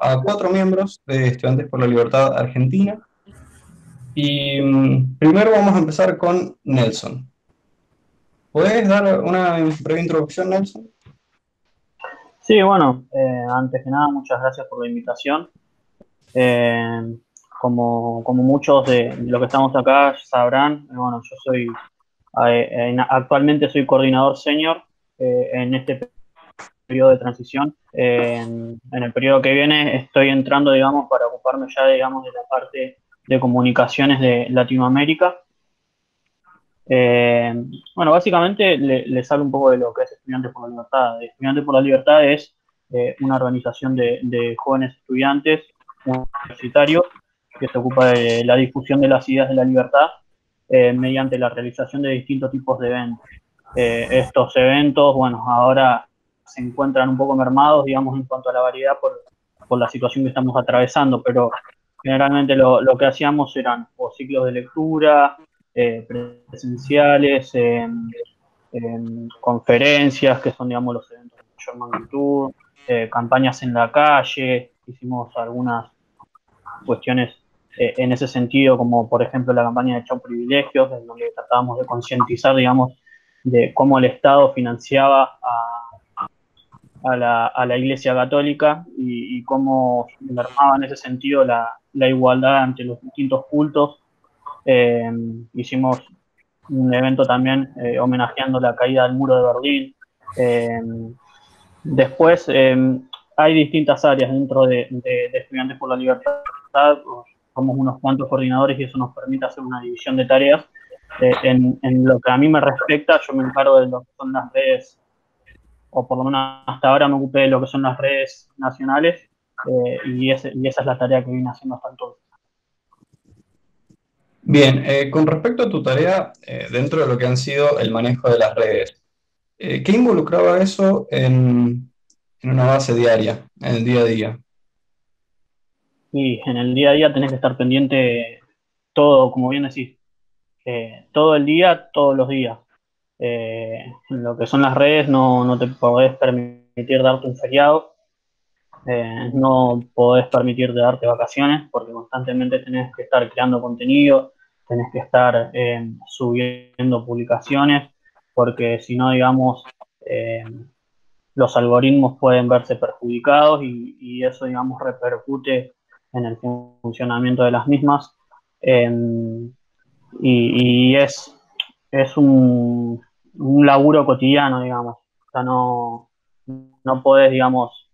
a 4 miembros de Estudiantes por la Libertad Argentina. Y primero vamos a empezar con Nelson. ¿Puedes dar una breve introducción, Nelson? Sí, bueno, antes que nada, muchas gracias por la invitación. Eh, como muchos de los que estamos acá sabrán, bueno, yo soy, actualmente soy coordinador senior en este periodo de transición. En el periodo que viene estoy entrando, digamos, para ocuparme ya, digamos, de la parte de comunicaciones de Latinoamérica. Eh, bueno, básicamente les hablo un poco de lo que es Estudiantes por la Libertad. Estudiantes por la Libertad es una organización de jóvenes estudiantes universitarios que se ocupa de la difusión de las ideas de la libertad mediante la realización de distintos tipos de eventos. Estos eventos, bueno, ahora se encuentran un poco mermados, digamos, en cuanto a la variedad por la situación que estamos atravesando, pero generalmente lo que hacíamos eran o ciclos de lectura, presenciales, en conferencias, que son, digamos, los eventos de mayor magnitud, campañas en la calle, hicimos algunas cuestiones en ese sentido, como por ejemplo la campaña de Chau Privilegios, en donde tratábamos de concientizar, digamos, de cómo el Estado financiaba a la Iglesia Católica y cómo mermaba en ese sentido la igualdad ante los distintos cultos. Eh, Hicimos un evento también homenajeando la caída del muro de Berlín. Eh, Después hay distintas áreas dentro de Estudiantes por la Libertad. Somos unos cuantos coordinadores y eso nos permite hacer una división de tareas. En lo que a mí me respecta, yo me encargo de lo que son las redes, o por lo menos hasta ahora me ocupé de lo que son las redes nacionales, y esa es la tarea que vine haciendo hasta entonces. Bien, con respecto a tu tarea, dentro de lo que han sido el manejo de las redes, ¿qué involucraba eso en una base diaria, en el día a día? Y en el día a día tenés que estar pendiente todo, como bien decís, todo el día, todos los días. En lo que son las redes no te podés permitir darte un feriado, no podés permitirte darte vacaciones porque constantemente tenés que estar creando contenido, tenés que estar subiendo publicaciones, porque si no, digamos, eh, los algoritmos pueden verse perjudicados y eso, digamos, repercute en el funcionamiento de las mismas. Eh, es un laburo cotidiano, digamos. O sea, no podés, digamos,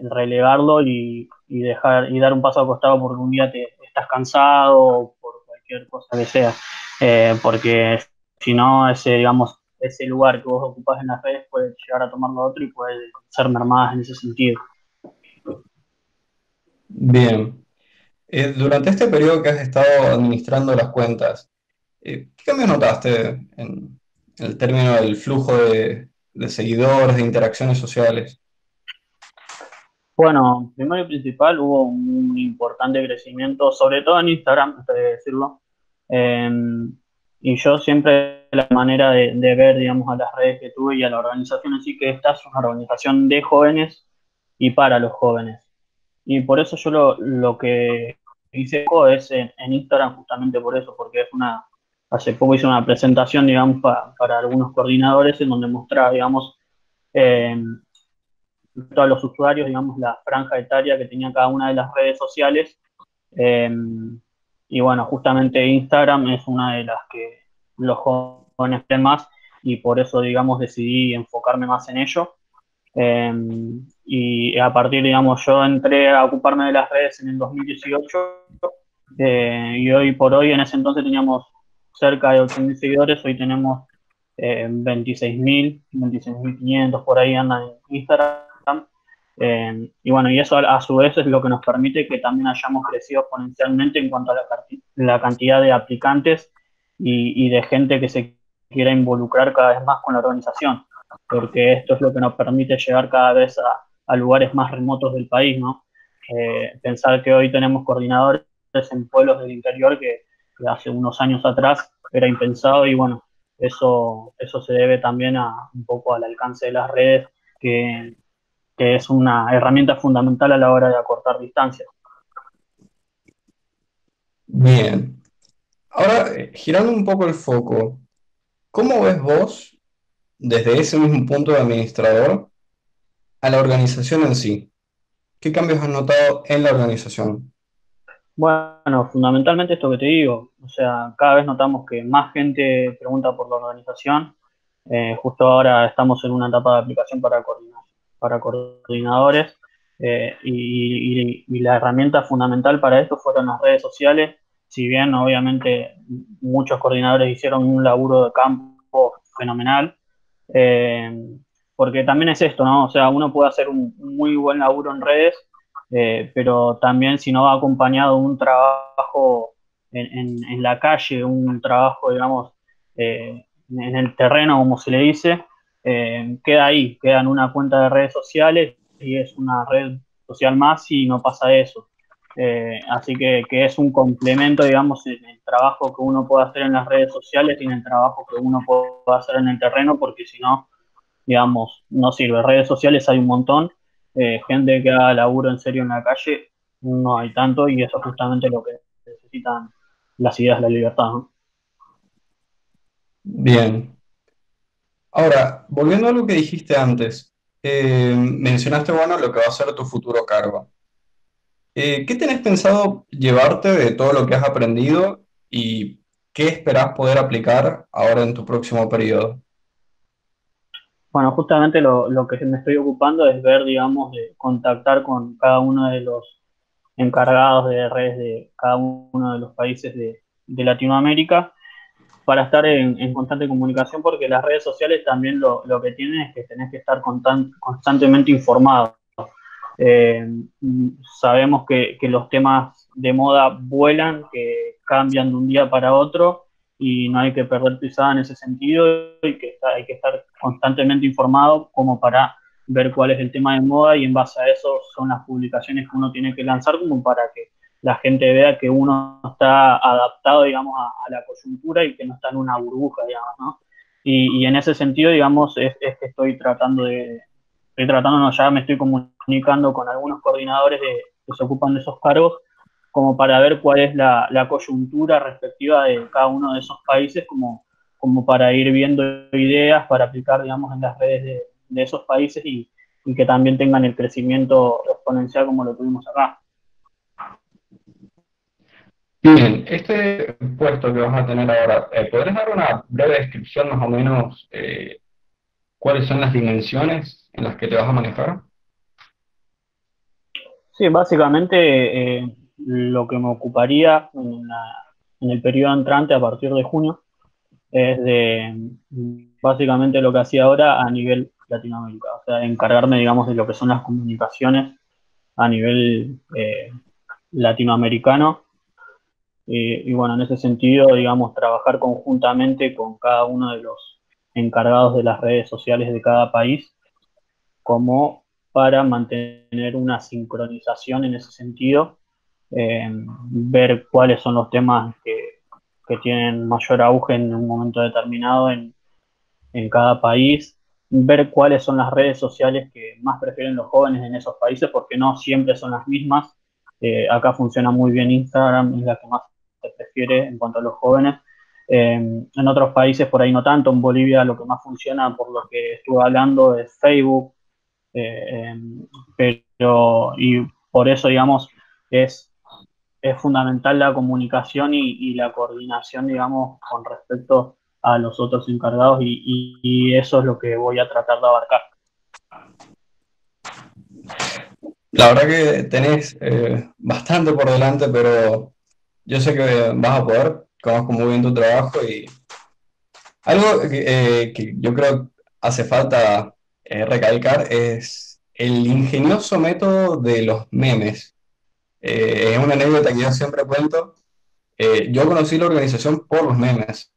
relegarlo y dejar y dar un paso al costado porque un día te estás cansado o por cualquier cosa que sea. Porque si no, ese, digamos, ese lugar que vos ocupás en las redes puede llegar a tomarlo otro y puede ser mermada en ese sentido. Bien, durante este periodo que has estado administrando las cuentas, ¿qué cambios notaste en el término del flujo de seguidores, de interacciones sociales? Bueno, primero y principal hubo un importante crecimiento, sobre todo en Instagram, esto hay que decirlo. Eh, y yo siempre la manera de ver, digamos, a las redes que tuve y a la organización así que esta es una organización de jóvenes y para los jóvenes. Y por eso yo lo que hice es en Instagram justamente por eso, porque es hace poco hice una presentación, digamos, para algunos coordinadores en donde mostraba, digamos, eh, todos los usuarios, digamos, la franja etaria que tenía cada una de las redes sociales. Eh, y bueno, justamente Instagram es una de las que los jóvenes ven más y por eso, digamos, decidí enfocarme más en ello. Eh, y a partir, digamos, yo entré a ocuparme de las redes en el 2018 y hoy por hoy, en ese entonces teníamos cerca de 8.000 seguidores, hoy tenemos 26.000, 26.500 por ahí andan en Instagram. Y bueno, y eso a su vez es lo que nos permite que también hayamos crecido exponencialmente en cuanto a la cantidad de aplicantes y de gente que se quiera involucrar cada vez más con la organización, porque esto es lo que nos permite llegar cada vez a lugares más remotos del país, ¿no? Pensar que hoy tenemos coordinadores en pueblos del interior que hace unos años atrás era impensado y bueno, eso se debe también un poco al alcance de las redes que que es una herramienta fundamental a la hora de acortar distancias. Bien. Ahora, girando un poco el foco, ¿cómo ves vos, desde ese mismo punto de administrador, a la organización en sí? ¿Qué cambios has notado en la organización? Bueno, fundamentalmente esto que te digo, o sea, cada vez notamos que más gente pregunta por la organización. Justo ahora estamos en una etapa de aplicación para coordinadores, y la herramienta fundamental para esto fueron las redes sociales. Si bien obviamente muchos coordinadores hicieron un laburo de campo fenomenal, eh, porque también es esto, ¿no? O sea, uno puede hacer un muy buen laburo en redes, pero también si no va acompañado de un trabajo en la calle, un trabajo, digamos, en el terreno, como se le dice, queda ahí, queda en una cuenta de redes sociales y es una red social más y no pasa eso. Así que es un complemento, digamos, en el trabajo que uno puede hacer en las redes sociales y en el trabajo que uno puede hacer en el terreno, porque si no, digamos, no sirve. Redes sociales hay un montón, gente que haga laburo en serio en la calle, no hay tanto, y eso es justamente lo que necesitan las ideas de la libertad, ¿no? Bien. Ahora, volviendo a lo que dijiste antes, mencionaste, bueno, lo que va a ser tu futuro cargo. ¿Qué tenés pensado llevarte de todo lo que has aprendido y qué esperás poder aplicar ahora en tu próximo periodo? Bueno, justamente lo que me estoy ocupando es ver, digamos, de contactar con cada uno de los encargados de redes de cada uno de los países de Latinoamérica para estar en constante comunicación, porque las redes sociales también lo que tienen es que tenés que estar constantemente informado. Eh, Sabemos que los temas de moda vuelan, que cambian de un día para otro y no hay que perder pisada en ese sentido y que hay que estar constantemente informado como para ver cuál es el tema de moda y en base a eso son las publicaciones que uno tiene que lanzar como para que la gente vea que uno está adaptado, digamos, a la coyuntura y que no está en una burbuja, digamos, ¿no? Y en ese sentido, digamos, es que estoy tratando, no, ya me estoy comunicando con algunos coordinadores que se ocupan de esos cargos, como para ver cuál es la coyuntura respectiva de cada uno de esos países, como para ir viendo ideas para aplicar, digamos, en las redes de esos países y que también tengan el crecimiento exponencial como lo tuvimos acá. Bien, este puesto que vas a tener ahora, ¿podrías dar una breve descripción más o menos cuáles son las dimensiones en las que te vas a manejar? Sí, básicamente lo que me ocuparía en el periodo entrante a partir de junio es de básicamente lo que hacía ahora a nivel Latinoamérica, o sea, encargarme, digamos, de lo que son las comunicaciones a nivel latinoamericano. Y bueno, en ese sentido, digamos, trabajar conjuntamente con cada uno de los encargados de las redes sociales de cada país, como para mantener una sincronización en ese sentido, ver cuáles son los temas que tienen mayor auge en un momento determinado en cada país, ver cuáles son las redes sociales que más prefieren los jóvenes en esos países, porque no siempre son las mismas. Acá funciona muy bien Instagram, es la que más se prefiere en cuanto a los jóvenes. En otros países por ahí no tanto, en Bolivia lo que más funciona, por lo que estuve hablando, es Facebook, eh, pero y por eso, digamos, es, es fundamental la comunicación y la coordinación, digamos, con respecto a los otros encargados y eso es lo que voy a tratar de abarcar. La verdad que tenés bastante por delante, pero yo sé que vas a poder, conozco muy bien tu trabajo y algo que yo creo hace falta recalcar es el ingenioso método de los memes. Es una anécdota que yo siempre cuento. Yo conocí la organización por los memes.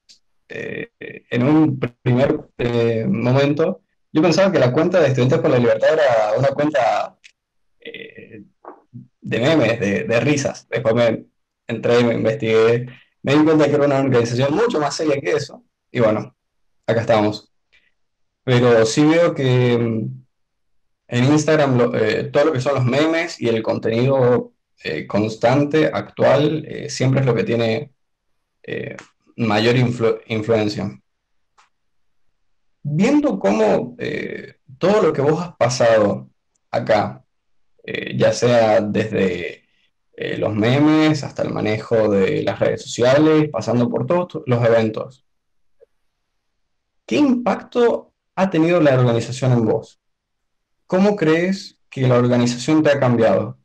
En un primer momento, yo pensaba que la cuenta de Estudiantes por la Libertad era una cuenta eh, de memes, de risas. Después me entré y me investigué. Me di cuenta que era una organización mucho más seria que eso. Y bueno, acá estamos. Pero sí veo que en Instagram todo lo que son los memes y el contenido constante, actual, siempre es lo que tiene eh, mayor influencia. Viendo cómo todo lo que vos has pasado acá, ya sea desde los memes hasta el manejo de las redes sociales, pasando por todos los eventos, ¿qué impacto ha tenido la organización en vos? ¿Cómo crees que la organización te ha cambiado?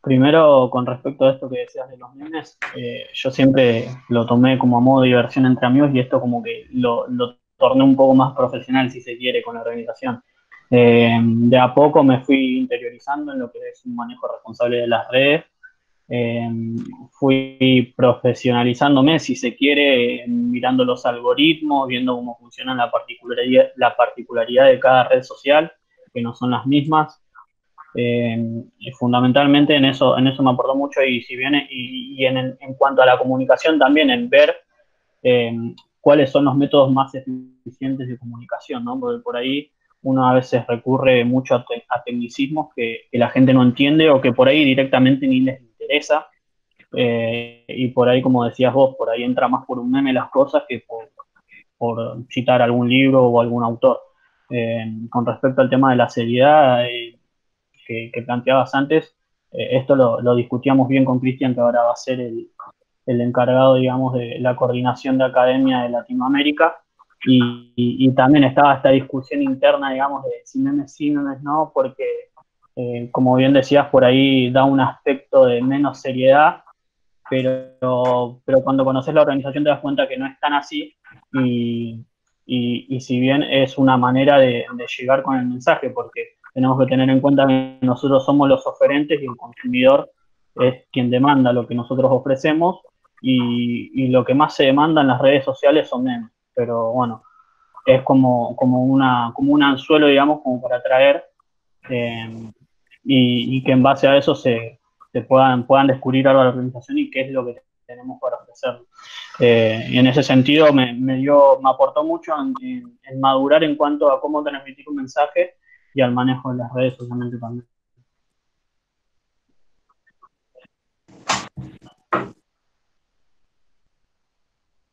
Primero, con respecto a esto que decías de los memes, yo siempre lo tomé como a modo de diversión entre amigos y esto como que lo torné un poco más profesional, si se quiere, con la organización. De a poco me fui interiorizando en lo que es un manejo responsable de las redes. Eh, Fui profesionalizándome, si se quiere, mirando los algoritmos, viendo cómo funcionan la particularidad de cada red social, que no son las mismas. Fundamentalmente en eso me aportó mucho y si bien en cuanto a la comunicación también en ver eh, cuáles son los métodos más eficientes de comunicación, ¿no? Porque por ahí uno a veces recurre mucho a tecnicismos que la gente no entiende o que por ahí directamente ni les interesa. Y por ahí, como decías vos, por ahí entra más por un meme las cosas que por citar algún libro o algún autor. Con respecto al tema de la seriedad, que planteabas antes, esto lo discutíamos bien con Cristian, que ahora va a ser el encargado, digamos, de la coordinación de academia de Latinoamérica. Y también estaba esta discusión interna, digamos, de si memes sí, memes no, porque, como bien decías, por ahí da un aspecto de menos seriedad, pero cuando conoces la organización te das cuenta que no es tan así y, y si bien es una manera de llegar con el mensaje, porque tenemos que tener en cuenta que nosotros somos los oferentes y el consumidor es quien demanda lo que nosotros ofrecemos y lo que más se demanda en las redes sociales son memes, pero bueno, es como un anzuelo, digamos, como para atraer eh, y que en base a eso se puedan descubrir algo de la organización y qué es lo que tenemos para ofrecer. Y en ese sentido me aportó mucho en madurar en cuanto a cómo transmitir un mensaje y al manejo de las redes socialmente también.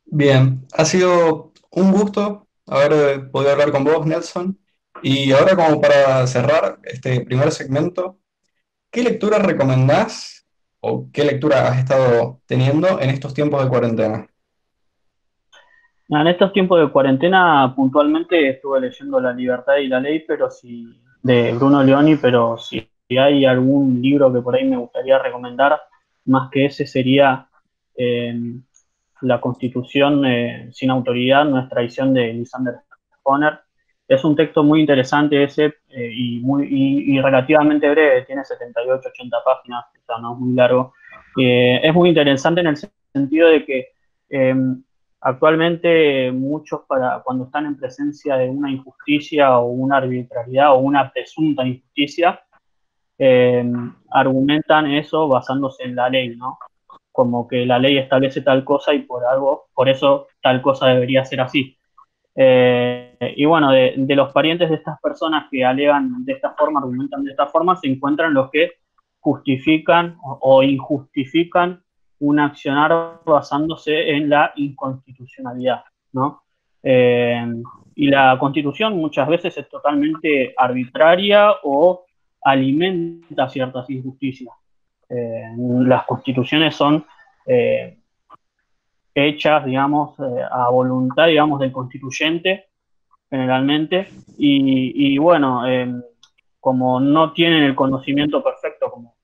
Bien, ha sido un gusto haber podido hablar con vos, Nelson. Y ahora como para cerrar este primer segmento, ¿qué lectura recomendás o qué lectura has estado teniendo en estos tiempos de cuarentena? En estos tiempos de cuarentena, puntualmente estuve leyendo La Libertad y la Ley, pero si, de Bruno Leoni, pero si hay algún libro que por ahí me gustaría recomendar, más que ese sería eh, La Constitución sin autoridad, nuestra edición de Lysander Spooner. Es un texto muy interesante ese y relativamente breve, tiene 78, 80 páginas, o sea, no es muy largo. Es muy interesante en el sentido de que eh, actualmente muchos cuando están en presencia de una injusticia o una arbitrariedad o una presunta injusticia, eh, argumentan eso basándose en la ley, ¿no? Como que la ley establece tal cosa y por eso tal cosa debería ser así. Y bueno, de los parientes de estas personas que alegan de esta forma, argumentan de esta forma, se encuentran los que justifican o injustifican un accionar basándose en la inconstitucionalidad, ¿no? Eh, y la constitución muchas veces es totalmente arbitraria o alimenta ciertas injusticias. Las constituciones son eh, hechas, digamos, a voluntad, digamos, del constituyente, generalmente, y bueno, como no tienen el conocimiento perfecto, como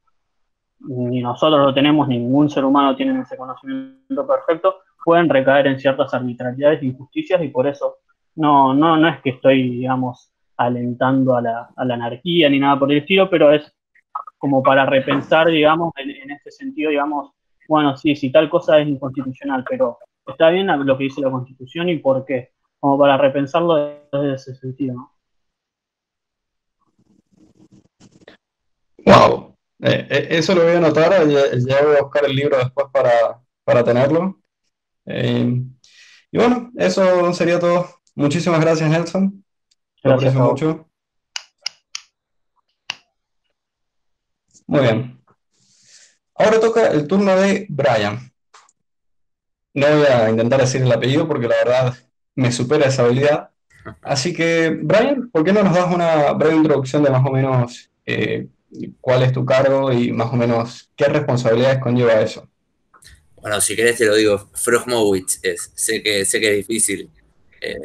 ni nosotros lo tenemos, ningún ser humano tiene ese conocimiento perfecto, pueden recaer en ciertas arbitrariedades e injusticias y por eso no es que estoy, digamos, alentando a la anarquía ni nada por el estilo, pero es como para repensar, digamos, en este sentido, digamos, bueno, sí, si tal cosa es inconstitucional, pero está bien lo que dice la Constitución y por qué, como para repensarlo desde ese sentido, ¿no? Wow, eso lo voy a anotar, ya voy a buscar el libro después para tenerlo. Eh, y bueno, eso sería todo. Muchísimas gracias, Nelson. Lo Gracias aprecio a vos. mucho. Muy bien. Ahora toca el turno de Brian. No voy a intentar decir el apellido porque la verdad me supera esa habilidad. Así que, Brian, ¿por qué no nos das una breve introducción de más o menos cuál es tu cargo y más o menos qué responsabilidades conlleva eso? Bueno, si querés te lo digo, Frogmowitz es. Sé que es difícil, eh,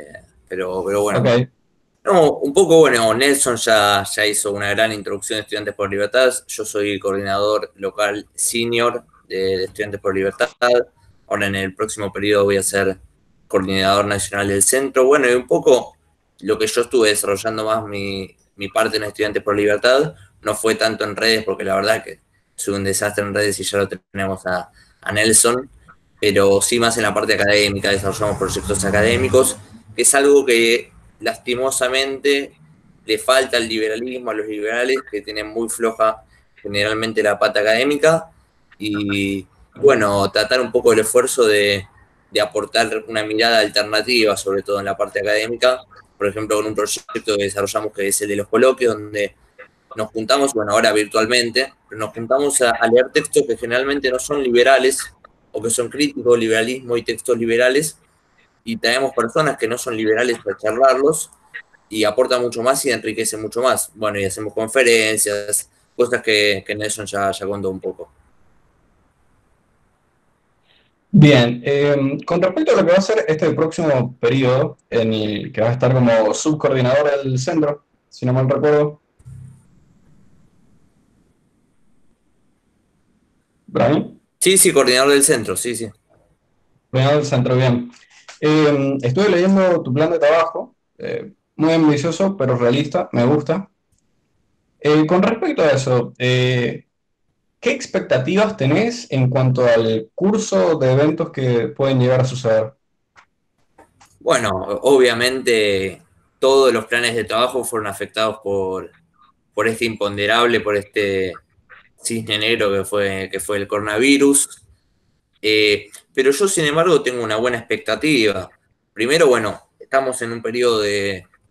pero bueno. Ok, No, un poco, bueno, Nelson ya hizo una gran introducción de Estudiantes por Libertad. Yo soy coordinador local senior de Estudiantes por Libertad. Ahora en el próximo periodo voy a ser coordinador nacional del centro. Bueno, y un poco lo que yo estuve desarrollando más mi parte en Estudiantes por Libertad no fue tanto en redes, porque la verdad que soy un desastre en redes y ya lo tenemos a Nelson, pero sí más en la parte académica, desarrollamos proyectos académicos, que es algo que lastimosamente le falta al liberalismo, a los liberales, que tienen muy floja generalmente la pata académica, y bueno, tratar un poco el esfuerzo de aportar una mirada alternativa, sobre todo en la parte académica, por ejemplo, con un proyecto que desarrollamos que es el de los coloquios, donde nos juntamos, bueno, ahora virtualmente, pero nos juntamos a leer textos que generalmente no son liberales o que son críticos, liberalismo y textos liberales, y traemos personas que no son liberales para charlarlos y aporta mucho más y enriquece mucho más. Bueno, y hacemos conferencias, cosas que Nelson ya contó un poco. bien. Con respecto a lo que va a ser este próximo periodo, en el que vas a estar como subcoordinador del centro, si no mal recuerdo, Brian, Sí, sí, coordinador del centro, sí, sí. coordinador del centro, bien. Estuve leyendo tu plan de trabajo, muy ambicioso, pero realista, me gusta. Con respecto a eso, ¿qué expectativas tenés en cuanto al curso de eventos que pueden llegar a suceder? Bueno, obviamente todos los planes de trabajo fueron afectados por este imponderable, por este cisne negro que fue el coronavirus. Pero yo, sin embargo, tengo una buena expectativa. Primero, bueno, estamos en un periodo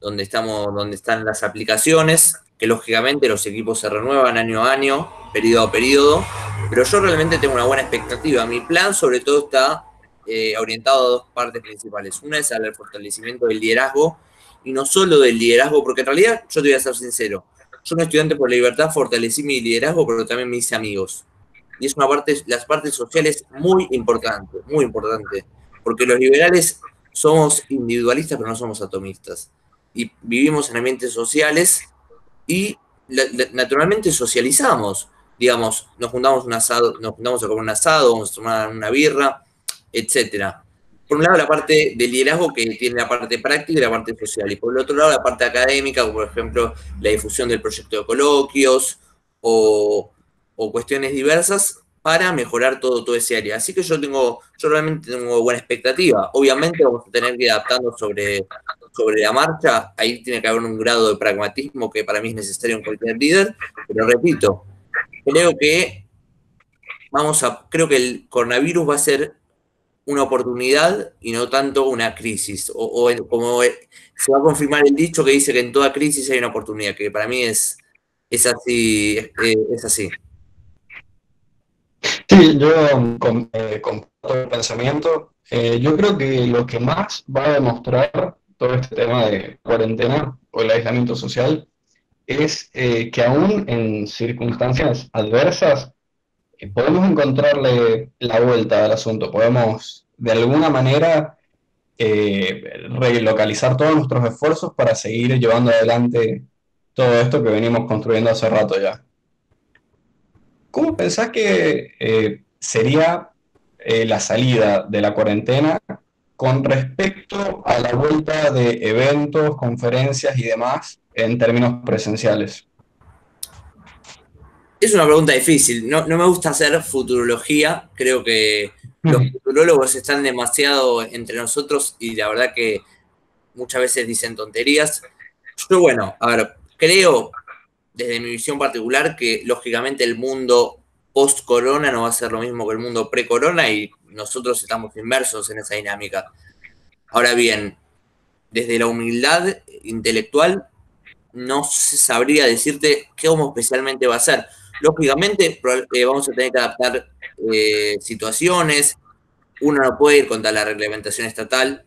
donde están las aplicaciones, que lógicamente los equipos se renuevan año a año, periodo a periodo, pero yo realmente tengo una buena expectativa. Mi plan, sobre todo, está orientado a dos partes principales. Una es al fortalecimiento del liderazgo, y no solo del liderazgo, porque en realidad, yo te voy a ser sincero, yo en Estudiante por la Libertad fortalecí mi liderazgo, pero también me hice amigos, y es una parte, las partes sociales muy importante, porque los liberales somos individualistas pero no somos atomistas, y vivimos en ambientes sociales y naturalmente socializamos, digamos, nos juntamos un asado, nos juntamos a comer un asado, vamos a tomar una birra, etcétera. Por un lado la parte del liderazgo que tiene la parte práctica y la parte social, y por el otro lado la parte académica, como por ejemplo la difusión del proyecto de coloquios o, o cuestiones diversas para mejorar todo ese área. Así que yo realmente tengo buena expectativa. Obviamente vamos a tener que ir adaptando sobre la marcha. Ahí tiene que haber un grado de pragmatismo que para mí es necesario en cualquier líder, pero repito, creo que creo que el coronavirus va a ser una oportunidad y no tanto una crisis. Como se va a confirmar el dicho que dice que en toda crisis hay una oportunidad, que para mí es así, es así. Sí, yo comparto el pensamiento. Yo creo que lo que más va a demostrar todo este tema de cuarentena o el aislamiento social es que aún en circunstancias adversas podemos encontrarle la vuelta al asunto, podemos de alguna manera relocalizar todos nuestros esfuerzos para seguir llevando adelante todo esto que venimos construyendo hace rato ya. ¿Cómo pensás que sería la salida de la cuarentena con respecto a la vuelta de eventos, conferencias y demás en términos presenciales? Es una pregunta difícil. No me gusta hacer futurología. Creo que los futurólogos están demasiado entre nosotros y la verdad que muchas veces dicen tonterías. Yo, bueno, a ver, creo desde mi visión particular que lógicamente el mundo post-corona no va a ser lo mismo que el mundo pre-corona y nosotros estamos inmersos en esa dinámica. Ahora bien, desde la humildad intelectual no sabría decirte cómo especialmente va a ser. Lógicamente, vamos a tener que adaptar situaciones. Uno no puede ir contra la reglamentación estatal.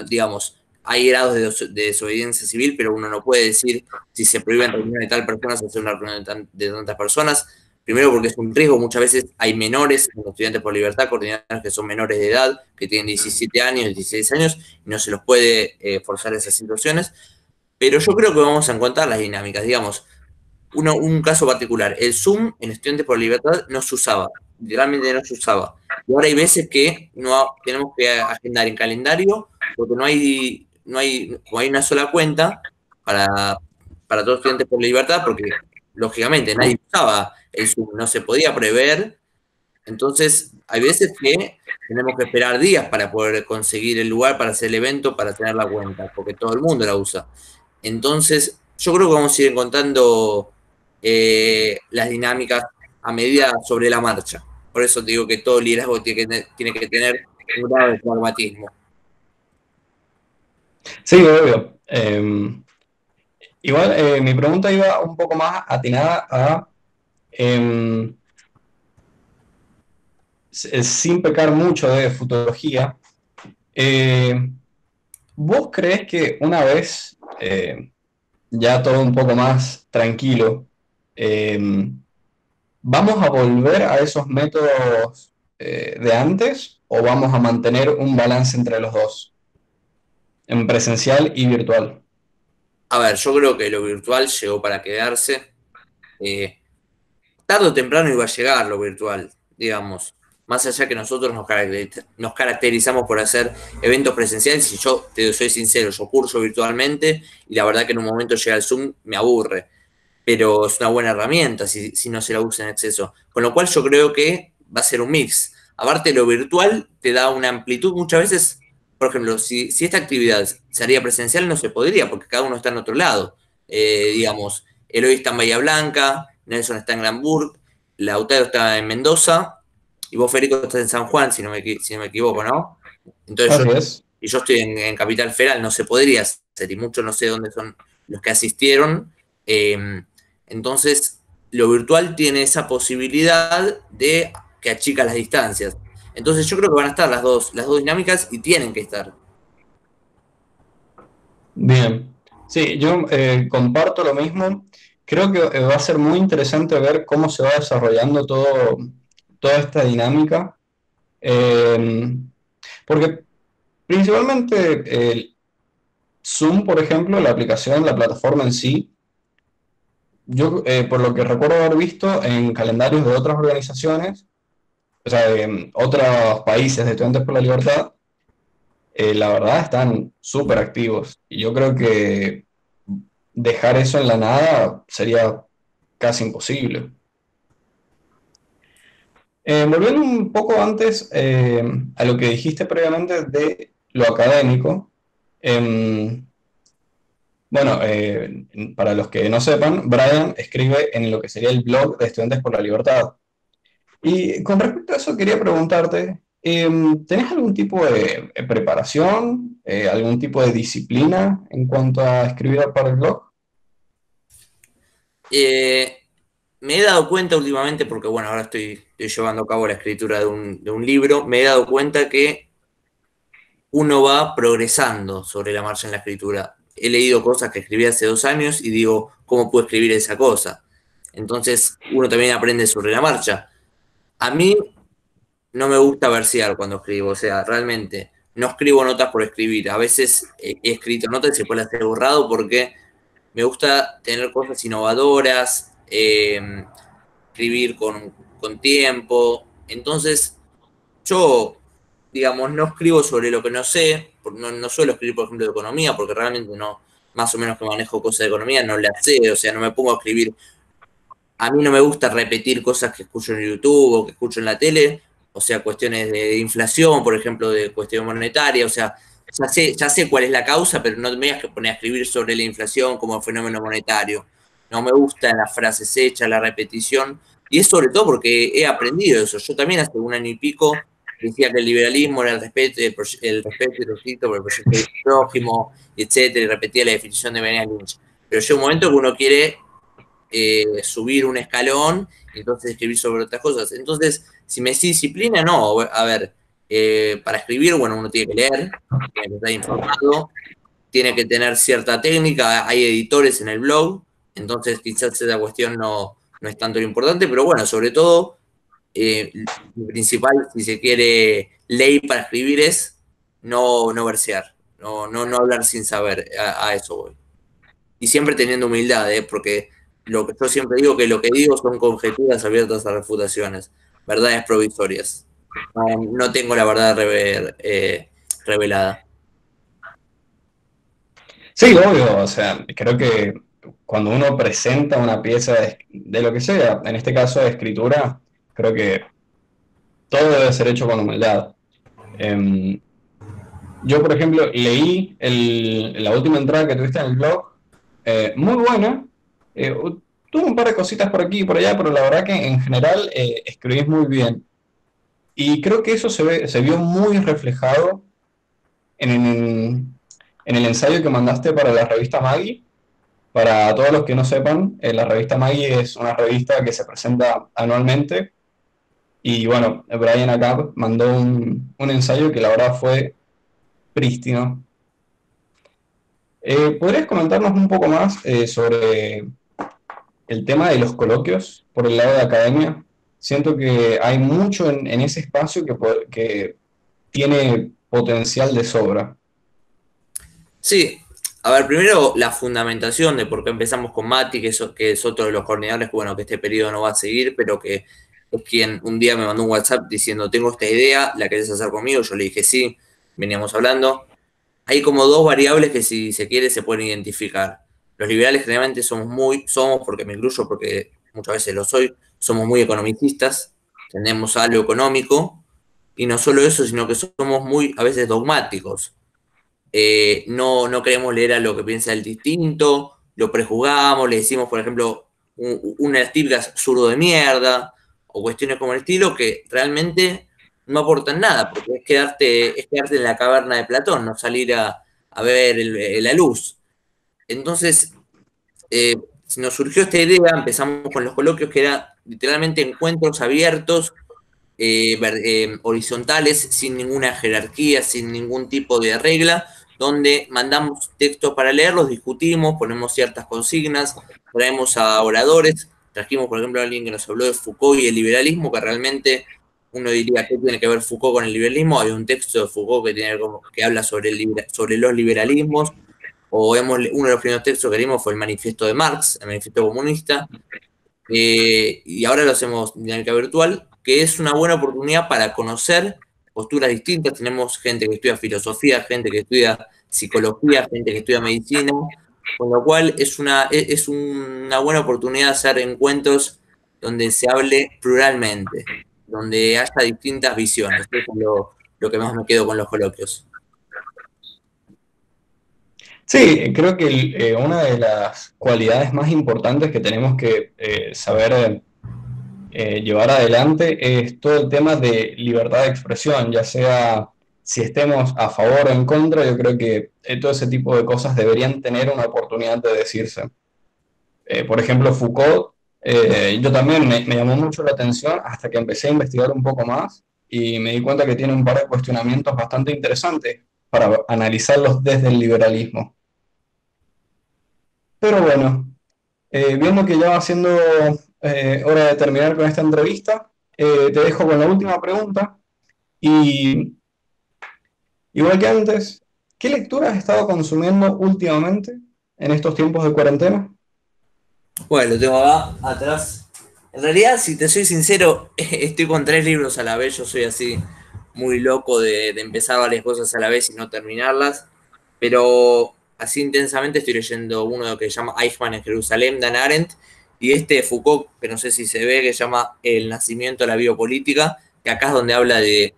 Digamos, hay grados de desobediencia civil, pero uno no puede decir si se prohíben reuniones de tal persona, se hace una reunión de tantas personas. Primero porque es un riesgo, muchas veces hay menores, los estudiantes por libertad, coordinadores que son menores de edad, que tienen 17 años, 16 años, y no se los puede forzar esas situaciones. Pero yo creo que vamos a encontrar las dinámicas, digamos, un caso particular, el Zoom en Estudiantes por Libertad no se usaba, literalmente no se usaba. Y ahora hay veces que no tenemos que agendar en calendario porque como hay una sola cuenta para todos Estudiantes por Libertad, porque lógicamente nadie usaba el Zoom, no se podía prever. Entonces, hay veces que tenemos que esperar días para poder conseguir el lugar para hacer el evento, para tener la cuenta, porque todo el mundo la usa. Entonces, yo creo que vamos a ir encontrando las dinámicas a medida sobre la marcha. Por eso te digo que todo liderazgo tiene que tener un grado de pragmatismo. Sí, obvio. Igual, mi pregunta iba un poco más atinada a, sin pecar mucho de futurología, ¿vos crees que una vez ya todo un poco más tranquilo, vamos a volver a esos métodos de antes o vamos a mantener un balance entre los dos, en presencial y virtual? A ver, yo creo que lo virtual llegó para quedarse. Tarde o temprano iba a llegar lo virtual, digamos. Más allá que nosotros nos caracterizamos por hacer eventos presenciales, y yo te soy sincero, yo curso virtualmente y la verdad que en un momento llega el Zoom, me aburre, pero es una buena herramienta si no se la usa en exceso. Con lo cual yo creo que va a ser un mix. Aparte, lo virtual te da una amplitud muchas veces. Por ejemplo, si esta actividad se haría presencial, no se podría, porque cada uno está en otro lado. Digamos, Eloy está en Bahía Blanca, Nelson está en Granburg, Lautaro está en Mendoza, y vos, Federico, estás en San Juan, si no me equivoco, ¿no? Entonces Así es. yo estoy en Capital Federal, no se podría hacer, y muchos no sé dónde son los que asistieron. Entonces, lo virtual tiene esa posibilidad de que achica las distancias. Entonces, yo creo que van a estar las dos dinámicas y tienen que estar. Bien. Sí, yo comparto lo mismo. Creo que va a ser muy interesante ver cómo se va desarrollando toda esta dinámica. Eh, Porque principalmente el Zoom, por ejemplo, la aplicación, la plataforma en sí, yo por lo que recuerdo haber visto en calendarios de otras organizaciones, o sea, de otros países de Estudiantes por la Libertad, la verdad están súper activos. Y yo creo que dejar eso en la nada sería casi imposible. Volviendo un poco antes a lo que dijiste previamente de lo académico, em, bueno, para los que no sepan, Brian escribe en lo que sería el blog de Estudiantes por la Libertad. Y con respecto a eso, quería preguntarte, ¿tenés algún tipo de preparación, algún tipo de disciplina en cuanto a escribir para el blog? Eh, Me he dado cuenta últimamente, porque bueno, ahora estoy llevando a cabo la escritura de un libro, me he dado cuenta que uno va progresando sobre la marcha en la escritura. He leído cosas que escribí hace 2 años y digo, ¿cómo puedo escribir esa cosa? Entonces, uno también aprende sobre la marcha. A mí no me gusta versear cuando escribo, o sea, realmente no escribo notas por escribir. A veces he escrito notas y se puede hacer borrado porque me gusta tener cosas innovadoras, escribir con tiempo. Entonces, yo, digamos, no escribo sobre lo que no sé, no suelo escribir, por ejemplo, de economía, porque realmente no, más o menos que manejo cosas de economía, no las sé, o sea, no me pongo a escribir. A mí no me gusta repetir cosas que escucho en YouTube o que escucho en la tele, o sea, cuestiones de inflación, por ejemplo, de cuestión monetaria, o sea, ya sé cuál es la causa, pero no me voy a poner a escribir sobre la inflación como fenómeno monetario. No me gusta las frases hechas, la repetición, y es sobre todo porque he aprendido eso. Yo también hace 1 año y pico decía que el liberalismo era el respeto y respeto por el proyecto del prójimo, etcétera, y repetía la definición de Benjamin Lynch. Pero llega un momento que uno quiere subir un escalón y entonces escribir sobre otras cosas. Entonces, si me decís disciplina, no. A ver, para escribir, bueno, uno tiene que leer, tiene que estar informado, tiene que tener cierta técnica, hay editores en el blog, entonces quizás esa cuestión no es tanto lo importante, pero bueno, sobre todo, lo principal, si se quiere, ley para escribir es no versear, no hablar sin saber, a eso voy. Y siempre teniendo humildad, porque lo que yo siempre digo que lo que digo son conjeturas abiertas a refutaciones, verdades provisorias. No tengo la verdad revelada. Sí, obvio, o sea, creo que cuando uno presenta una pieza de lo que sea, en este caso de escritura, creo que todo debe ser hecho con humildad. Em, yo, por ejemplo, leí la última entrada que tuviste en el blog, muy buena. Tuvo un par de cositas por aquí y por allá, pero la verdad que en general escribís muy bien. Y creo que eso se vio muy reflejado en el ensayo que mandaste para la revista Maggie. Para todos los que no sepan, la revista Maggie es una revista que se presenta anualmente. Y bueno, Brian acá mandó un ensayo que la verdad fue prístino. ¿Podrías comentarnos un poco más sobre el tema de los coloquios por el lado de academia? Siento que hay mucho en ese espacio que tiene potencial de sobra. Sí, a ver, primero la fundamentación de por qué empezamos con Mati, que es otro de los coordinadores, que bueno, que este periodo no va a seguir, pero que es quien un día me mandó un WhatsApp diciendo, tengo esta idea, ¿la querés hacer conmigo? Yo le dije sí, veníamos hablando. Hay como dos variables que si se quiere se pueden identificar. Los liberales generalmente somos, porque me incluyo, porque muchas veces lo soy, somos muy economicistas, tendemos a lo económico, y no solo eso, sino que somos muy a veces dogmáticos. No queremos leer a lo que piensa el distinto, lo prejuzgamos, le decimos, por ejemplo, una de las típicas zurdo de mierda, o cuestiones como el estilo, que realmente no aportan nada, porque es quedarte en la caverna de Platón, no salir a ver la luz. Entonces, eh, nos surgió esta idea, empezamos con los coloquios, que era literalmente encuentros abiertos, horizontales, sin ninguna jerarquía, sin ningún tipo de regla, donde mandamos textos para leerlos, discutimos, ponemos ciertas consignas, traemos a oradores, trajimos por ejemplo a alguien que nos habló de Foucault y el liberalismo, que realmente uno diría, ¿qué tiene que ver Foucault con el liberalismo? Hay un texto de Foucault que habla sobre los liberalismos, uno de los primeros textos que leímos fue el manifiesto de Marx, el manifiesto comunista, y ahora lo hacemos dinámica virtual, que es una buena oportunidad para conocer posturas distintas. Tenemos gente que estudia filosofía, gente que estudia psicología, gente que estudia medicina, con lo cual es una buena oportunidad de hacer encuentros donde se hable pluralmente, donde haya distintas visiones. Eso es lo que más me quedo con los coloquios. Sí, creo que una de las cualidades más importantes que tenemos que saber llevar adelante es todo el tema de libertad de expresión, ya sea si estemos a favor o en contra, yo creo que todo ese tipo de cosas deberían tener una oportunidad de decirse. Por ejemplo, Foucault, yo también me llamó mucho la atención hasta que empecé a investigar un poco más y me di cuenta que tiene un par de cuestionamientos bastante interesantes para analizarlos desde el liberalismo. Pero bueno, viendo que ya va siendo hora de terminar con esta entrevista, te dejo con la última pregunta. Y igual que antes, ¿qué lectura has estado consumiendo últimamente en estos tiempos de cuarentena? Bueno, lo tengo acá atrás. En realidad, si te soy sincero, estoy con 3 libros a la vez. Yo soy así muy loco de empezar varias cosas a la vez y no terminarlas. Pero así intensamente estoy leyendo uno que se llama Eichmann en Jerusalén, de Hannah Arendt, y este de Foucault, que no sé si se ve, que se llama El nacimiento de la biopolítica, que acá es donde habla de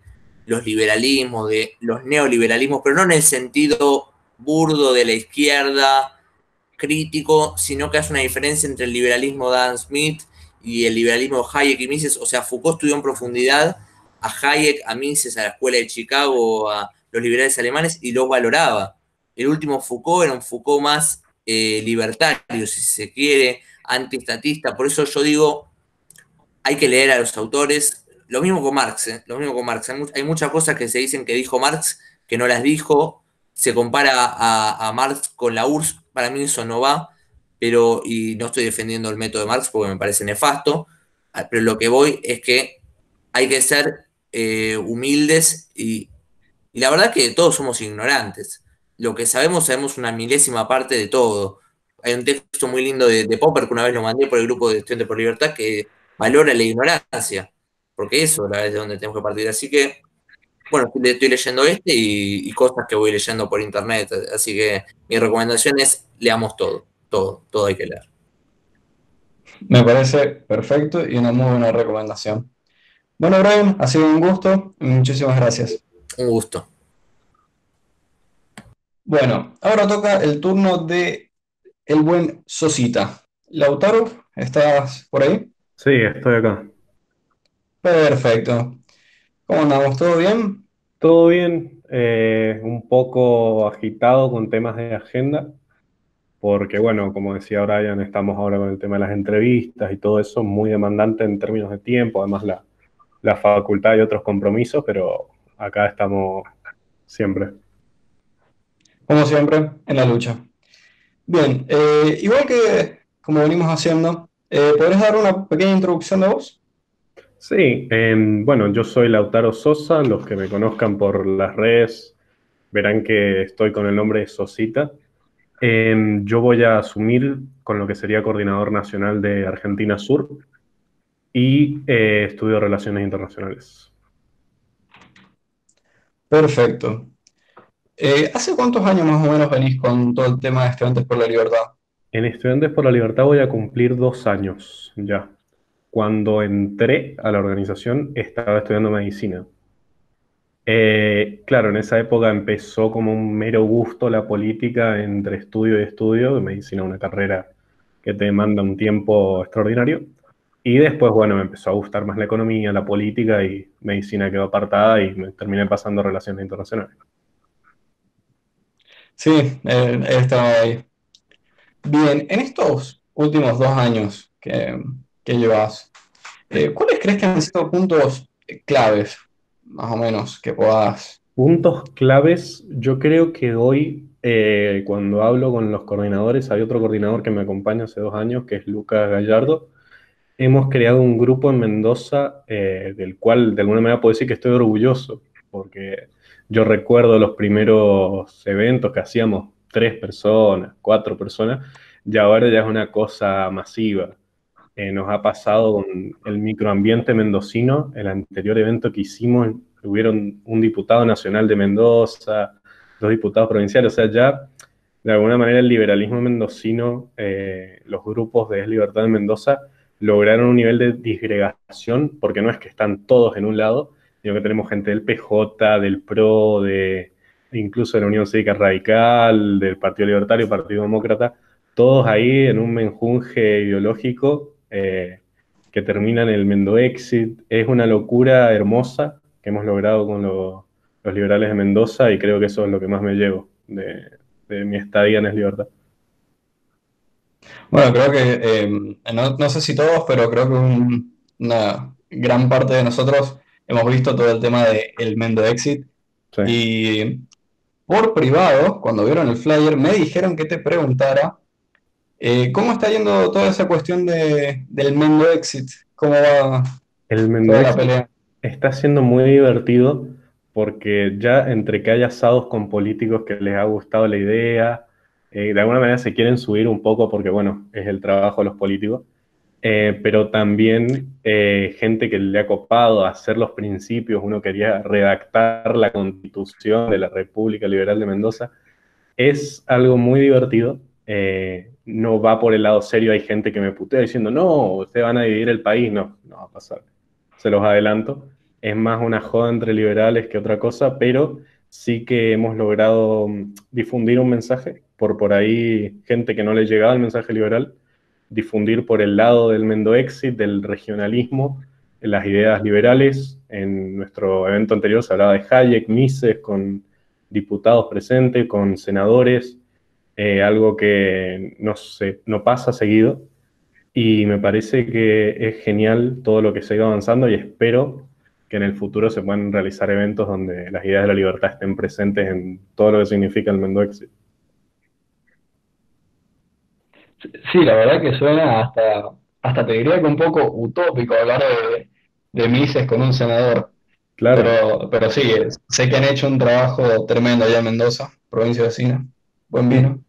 los liberalismos, de los neoliberalismos, pero no en el sentido burdo de la izquierda crítico, sino que hace una diferencia entre el liberalismo de Adam Smith y el liberalismo de Hayek y Mises. O sea, Foucault estudió en profundidad a Hayek, a Mises, a la escuela de Chicago, a los liberales alemanes y los valoraba. El último Foucault era un Foucault más libertario, si se quiere, antiestatista. Por eso yo digo, hay que leer a los autores. Lo mismo con Marx, ¿eh? Lo mismo con Marx. Hay muchas cosas que se dicen que dijo Marx, que no las dijo. Se compara a Marx con la URSS. Para mí eso no va, pero, y no estoy defendiendo el método de Marx porque me parece nefasto, pero lo que voy es que hay que ser humildes y la verdad que todos somos ignorantes. Lo que sabemos una milésima parte de todo. Hay un texto muy lindo de Popper que una vez lo mandé por el grupo de Estudiantes por Libertad que valora la ignorancia, porque eso es de donde tenemos que partir. Así que, bueno, estoy leyendo y cosas que voy leyendo por internet. Así que mi recomendación es leamos todo hay que leer. Me parece perfecto y una muy buena recomendación. Bueno, Brian, ha sido un gusto. Muchísimas gracias. Un gusto. Bueno, ahora toca el turno de el buen Sosita. Lautaro, ¿estás por ahí? Sí, estoy acá. Perfecto. ¿Cómo andamos? ¿Todo bien? Todo bien, un poco agitado con temas de agenda, porque bueno, como decía Brian, estamos ahora con el tema de las entrevistas y todo eso, muy demandante en términos de tiempo, además la facultad y otros compromisos, pero acá estamos siempre. Como siempre, en la lucha. Bien, igual que como venimos haciendo, ¿podrías dar una pequeña introducción de vos? Sí, bueno, yo soy Lautaro Sosa, los que me conozcan por las redes verán que estoy con el nombre de Sosita. Yo voy a asumir con lo que sería coordinador nacional de Argentina Sur y estudio Relaciones Internacionales. Perfecto. ¿Hace cuántos años más o menos venís con todo el tema de Estudiantes por la Libertad? En Estudiantes por la Libertad voy a cumplir 2 años ya. Cuando entré a la organización estaba estudiando medicina. Claro, en esa época empezó como un mero gusto la política entre estudio y estudio. Medicina es una carrera que te demanda un tiempo extraordinario. Y después, bueno, me empezó a gustar más la economía, la política y medicina quedó apartada y me terminé pasando a relaciones internacionales. Sí, he estado ahí. Bien, en estos últimos 2 años que llevas, ¿cuáles crees que han sido puntos claves, más o menos, que puedas... Puntos claves, yo creo que hoy, cuando hablo con los coordinadores, hay otro coordinador que me acompaña hace 2 años, que es Lucas Gallardo. Hemos creado un grupo en Mendoza del cual de alguna manera puedo decir que estoy orgulloso, porque yo recuerdo los primeros eventos que hacíamos 3 personas, 4 personas, y ahora ya es una cosa masiva. Nos ha pasado con el microambiente mendocino, el anterior evento que hicimos, hubieron un diputado nacional de Mendoza, 2 diputados provinciales, o sea, ya de alguna manera el liberalismo mendocino, los grupos de Es Libertad en Mendoza, lograron un nivel de disgregación, porque no es que están todos en un lado, sino que tenemos gente del PJ, del PRO, incluso de la Unión Cívica Radical, del Partido Libertario, Partido Demócrata, todos ahí en un menjunje ideológico que termina en el Mendoexit. Es una locura hermosa que hemos logrado con los liberales de Mendoza y creo que eso es lo que más me llevo de mi estadía en Es Libertad. Bueno, creo que, no sé si todos, pero creo que una gran parte de nosotros hemos visto todo el tema del Mendo Exit. Sí. Y por privado, cuando vieron el flyer, me dijeron que te preguntara cómo está yendo toda esa cuestión del Mendo Exit, cómo va El toda la Mendoexit pelea. está siendo muy divertido porque ya entre que hay asados con políticos que les ha gustado la idea, de alguna manera se quieren subir un poco porque, bueno, es el trabajo de los políticos, pero también gente que le ha copado a hacer los principios, uno quería redactar la constitución de la República Liberal de Mendoza, es algo muy divertido, no va por el lado serio, hay gente que me putea diciendo, no, ustedes van a dividir el país, no, no va a pasar, se los adelanto, es más una joda entre liberales que otra cosa, pero sí que hemos logrado difundir un mensaje, por ahí gente que no le llegaba el mensaje liberal, difundir por el lado del Mendoexit, del regionalismo, las ideas liberales. En nuestro evento anterior se hablaba de Hayek, Mises, con diputados presentes, con senadores, algo que no pasa seguido. Y me parece que es genial todo lo que se ha ido avanzando y espero que en el futuro se puedan realizar eventos donde las ideas de la libertad estén presentes en todo lo que significa el Mendoexi. Sí, la verdad que suena hasta te diría que un poco utópico hablar de Mises con un senador. Claro, Pero sí, sé que han hecho un trabajo tremendo allá en Mendoza, provincia vecina. Buen mm, vino.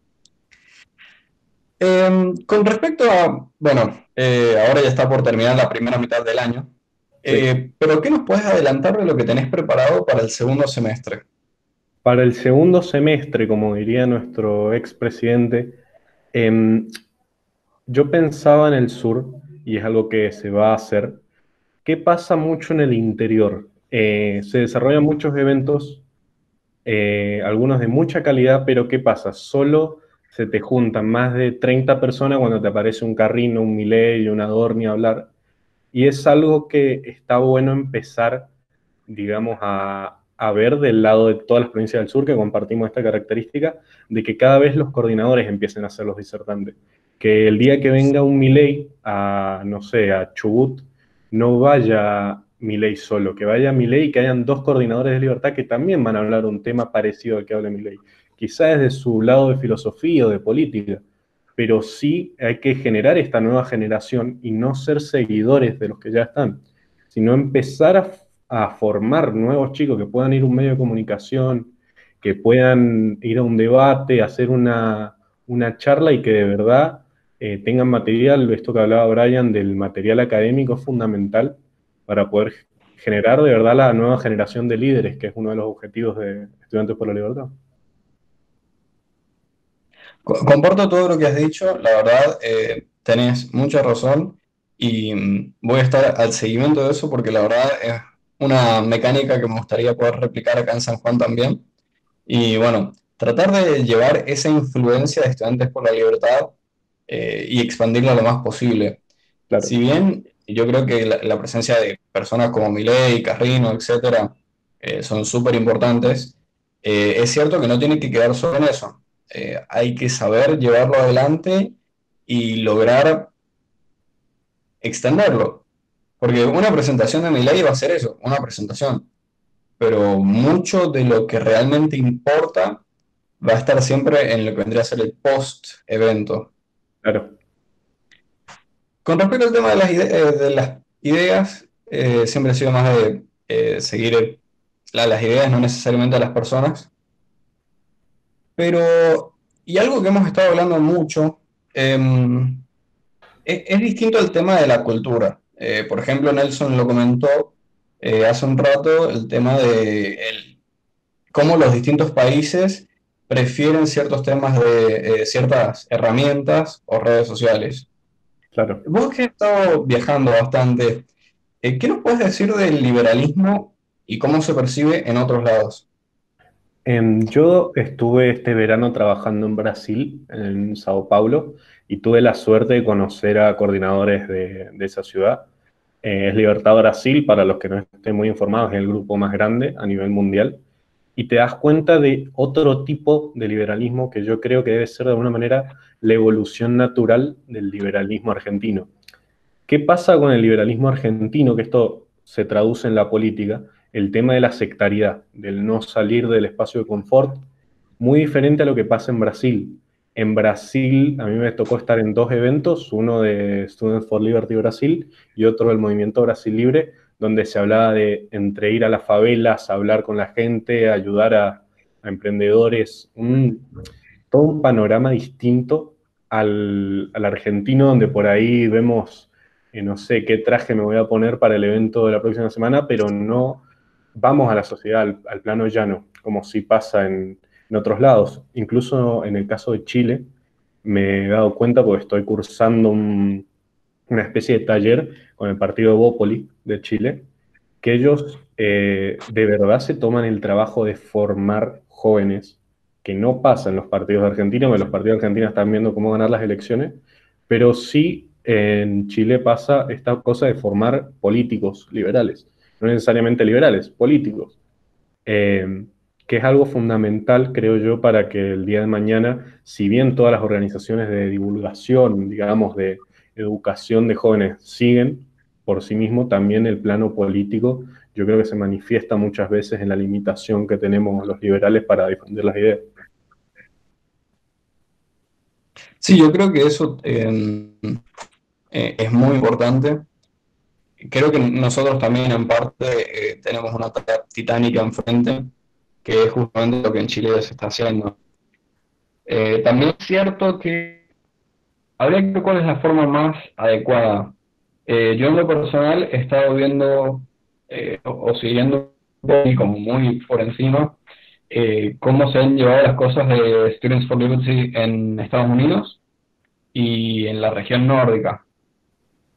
Con respecto a, bueno, ahora ya está por terminar la primera mitad del año, sí. pero ¿qué nos puedes adelantar de lo que tenés preparado para el segundo semestre? Para el segundo semestre, como diría nuestro expresidente, em, yo pensaba en el sur, y es algo que se va a hacer. ¿Qué pasa mucho en el interior? Se desarrollan muchos eventos, algunos de mucha calidad, pero ¿qué pasa? Solo se te juntan más de 30 personas cuando te aparece un Carrino, un Milei, un Adorni a hablar. Y es algo que está bueno empezar, digamos, a ver del lado de todas las provincias del sur que compartimos esta característica de que cada vez los coordinadores empiecen a ser los disertantes. Que el día que venga un Milei a, no sé, a Chubut, no vaya Milei solo, que vaya Milei y que hayan dos coordinadores de libertad que también van a hablar un tema parecido al que habla Milei. Quizás desde su lado de filosofía o de política, pero sí hay que generar esta nueva generación y no ser seguidores de los que ya están, sino empezar a formar nuevos chicos que puedan ir a un medio de comunicación, que puedan ir a un debate, hacer una charla y que de verdad tengan material, esto que hablaba Brian del material académico es fundamental para poder generar de verdad la nueva generación de líderes, que es uno de los objetivos de Estudiantes por la Libertad. Comparto todo lo que has dicho, la verdad, tenés mucha razón y voy a estar al seguimiento de eso porque la verdad es una mecánica que me gustaría poder replicar acá en San Juan también. Y bueno, tratar de llevar esa influencia de Estudiantes por la Libertad y expandirla lo más posible. Claro, Si bien yo creo que la presencia de personas como Milei, Carrino, etcétera, son súper importantes, es cierto que no tiene que quedar solo en eso. Hay que saber llevarlo adelante y lograr extenderlo. Porque una presentación de Milei va a ser eso, una presentación. Pero mucho de lo que realmente importa va a estar siempre en lo que vendría a ser el post-evento. claro. Con respecto al tema de las ideas, siempre he sido más de seguir las ideas, no necesariamente a las personas. Pero, y algo que hemos estado hablando mucho, es distinto el tema de la cultura. Por ejemplo, Nelson lo comentó hace un rato, el tema de cómo los distintos países prefieren ciertos temas de ciertas herramientas o redes sociales. Claro. Vos que has estado viajando bastante, ¿qué nos puedes decir del liberalismo y cómo se percibe en otros lados? Yo estuve este verano trabajando en Brasil, en Sao Paulo, y tuve la suerte de conocer a coordinadores de esa ciudad. Es Libertad Brasil, para los que no estén muy informados, es el grupo más grande a nivel mundial. Y te das cuenta de otro tipo de liberalismo que yo creo que debe ser de alguna manera la evolución natural del liberalismo argentino. ¿Qué pasa con el liberalismo argentino? Que esto se traduce en la política, el tema de la sectariedad, del no salir del espacio de confort, muy diferente a lo que pasa en Brasil. En Brasil, a mí me tocó estar en dos eventos, uno de Students for Liberty Brasil y otro del Movimiento Brasil Libre, donde se hablaba de entre ir a las favelas, hablar con la gente, ayudar a emprendedores, todo un panorama distinto al argentino, donde por ahí vemos, no sé qué traje me voy a poner para el evento de la próxima semana, pero no vamos a la sociedad, al plano llano, como si pasa en otros lados. Incluso en el caso de Chile, me he dado cuenta porque estoy cursando una especie de taller con el partido Evópoli de Chile, que ellos de verdad se toman el trabajo de formar jóvenes, que no pasa en los partidos de Argentina, porque los partidos de Argentina están viendo cómo ganar las elecciones, pero sí en Chile pasa esta cosa de formar políticos liberales, no necesariamente liberales, políticos, eh, que es algo fundamental, creo yo, para que el día de mañana, si bien todas las organizaciones de divulgación, digamos, de educación de jóvenes siguen por sí mismo, también el plano político, yo creo que se manifiesta muchas veces en la limitación que tenemos los liberales para difundir las ideas. Sí, yo creo que eso es muy importante. Creo que nosotros también en parte tenemos una tarea titánica enfrente, que es justamente lo que en Chile se está haciendo. También es cierto que habría que ver cuál es la forma más adecuada. Yo en lo personal he estado viendo o siguiendo como muy por encima cómo se han llevado las cosas de Students for Liberty en Estados Unidos y en la región nórdica.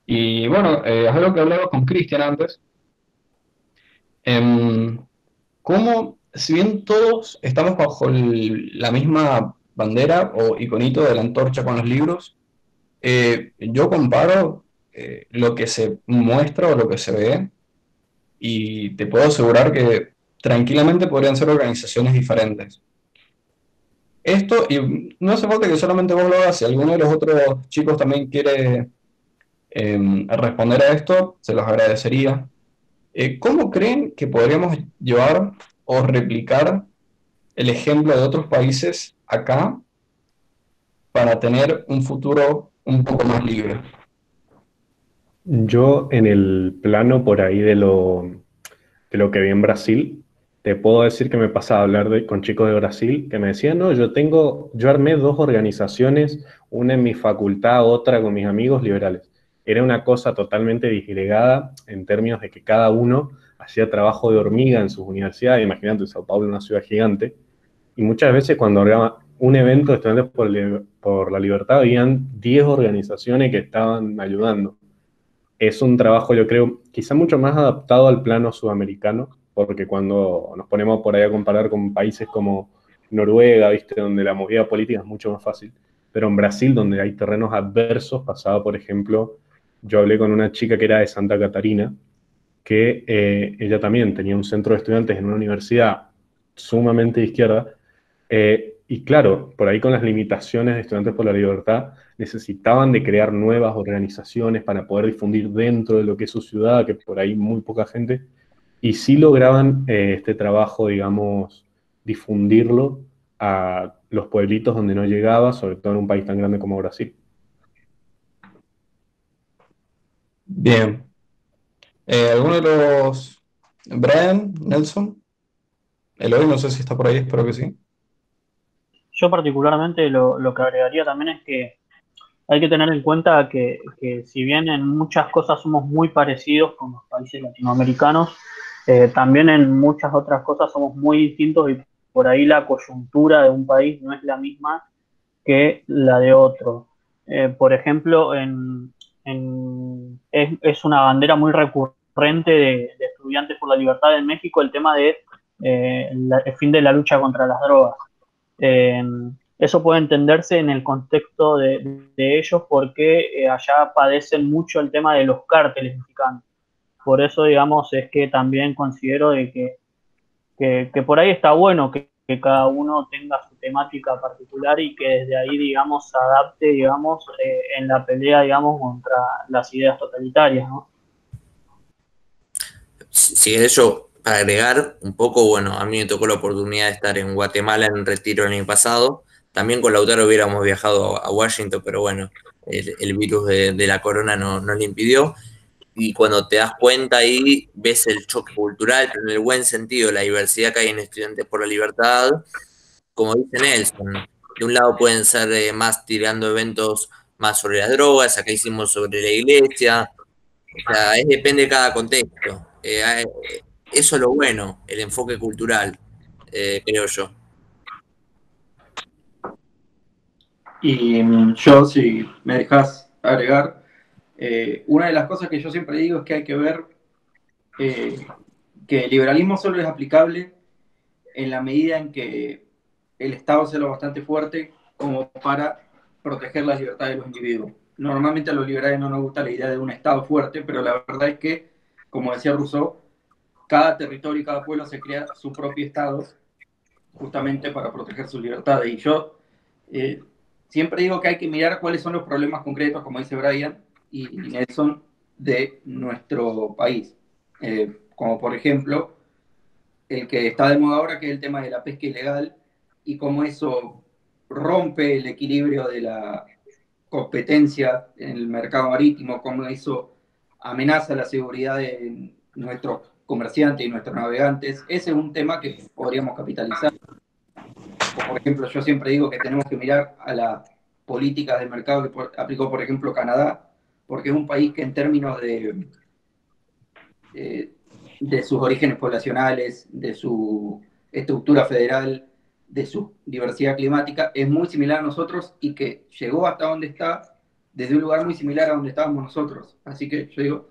Y bueno, es algo que hablaba con Cristian antes. em, Cómo, si bien todos estamos bajo la misma bandera o iconito de la antorcha con los libros, yo comparo lo que se muestra o lo que se ve y te puedo asegurar que tranquilamente podrían ser organizaciones diferentes. Esto, y no hace falta que solamente vos lo hagas, si alguno de los otros chicos también quiere responder a esto, se los agradecería. ¿Cómo creen que podríamos llevar o replicar el ejemplo de otros países acá para tener un futuro un poco más libre? Yo en el plano por ahí de lo que vi en Brasil, te puedo decir que me pasa a hablar con chicos de Brasil que me decían, no, yo armé dos organizaciones, una en mi facultad, otra con mis amigos liberales. Era una cosa totalmente disgregada en términos de que cada uno hacía trabajo de hormiga en sus universidades. Imagínate, Sao Paulo, una ciudad gigante. Y muchas veces cuando organizaba un evento de estudiantes por la libertad, habían 10 organizaciones que estaban ayudando. Es un trabajo, yo creo, quizá mucho más adaptado al plano sudamericano, porque cuando nos ponemos por ahí a comparar con países como Noruega, ¿viste? Donde la movida política es mucho más fácil, pero en Brasil, donde hay terrenos adversos, pasaba, por ejemplo, yo hablé con una chica que era de Santa Catarina, que ella también tenía un centro de estudiantes en una universidad sumamente de izquierda, y claro, por ahí con las limitaciones de Estudiantes por la Libertad, necesitaban de crear nuevas organizaciones para poder difundir dentro de lo que es su ciudad, que por ahí muy poca gente, y sí lograban este trabajo, digamos, difundirlo a los pueblitos donde no llegaba, sobre todo en un país tan grande como Brasil. Bien. ¿Alguno de los... Brian, Nelson, Eloy, no sé si está por ahí, espero que sí. Yo particularmente lo que agregaría también es que hay que tener en cuenta que si bien en muchas cosas somos muy parecidos con los países latinoamericanos, también en muchas otras cosas somos muy distintos y por ahí la coyuntura de un país no es la misma que la de otro. Por ejemplo, es una bandera muy recurrente de estudiantes por la libertad en México el tema de el fin de la lucha contra las drogas. Eh, Eso puede entenderse en el contexto de ellos porque allá padecen mucho el tema de los cárteles mexicanos. Por eso, digamos, es que también considero de que por ahí está bueno que cada uno tenga su temática particular y que desde ahí, digamos, se adapte, digamos, en la pelea, digamos, contra las ideas totalitarias, ¿no? Si de hecho, para agregar un poco, bueno, a mí me tocó la oportunidad de estar en Guatemala en retiro el año pasado. También con Lautaro hubiéramos viajado a Washington, pero bueno, el virus de la corona no le impidió. Y cuando te das cuenta ahí, ves el choque cultural, pero en el buen sentido, la diversidad que hay en Estudiantes por la Libertad. Como dice Nelson, de un lado pueden ser más tirando eventos más sobre las drogas, acá hicimos sobre la iglesia, o sea, depende de cada contexto. Eso es lo bueno, el enfoque cultural, creo yo. Y yo, si me dejas agregar, una de las cosas que yo siempre digo es que hay que ver que el liberalismo solo es aplicable en la medida en que el Estado sea lo bastante fuerte como para proteger las libertades de los individuos. Normalmente a los liberales no nos gusta la idea de un Estado fuerte, pero la verdad es que, como decía Rousseau, cada territorio y cada pueblo se crea su propio Estado justamente para proteger sus libertades. Y yo siempre digo que hay que mirar cuáles son los problemas concretos, como dice Brian, y Nelson de nuestro país. Como por ejemplo, el que está de moda ahora, que es el tema de la pesca ilegal y cómo eso rompe el equilibrio de la competencia en el mercado marítimo, cómo eso amenaza la seguridad de nuestros comerciantes y nuestros navegantes. Ese es un tema que podríamos capitalizar. Por ejemplo, yo siempre digo que tenemos que mirar a las políticas de mercado que aplicó, por ejemplo, Canadá, porque es un país que en términos de sus orígenes poblacionales, de su estructura federal, de su diversidad climática, es muy similar a nosotros y que llegó hasta donde está desde un lugar muy similar a donde estábamos nosotros. Así que yo digo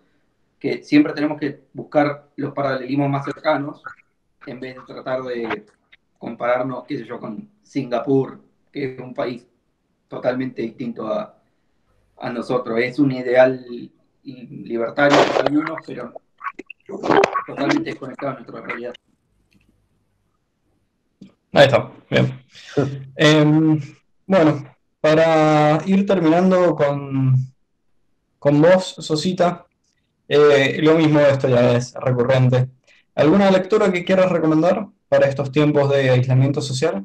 que siempre tenemos que buscar los paralelismos más cercanos en vez de tratar de compararnos, qué sé yo, con Singapur, que es un país totalmente distinto a nosotros. Es un ideal libertario para algunos, pero totalmente desconectado de nuestra realidad. Ahí está, bien. Bueno, para ir terminando con vos, Sosita, lo mismo, esto ya es recurrente. ¿Alguna lectura que quieras recomendar para estos tiempos de aislamiento social?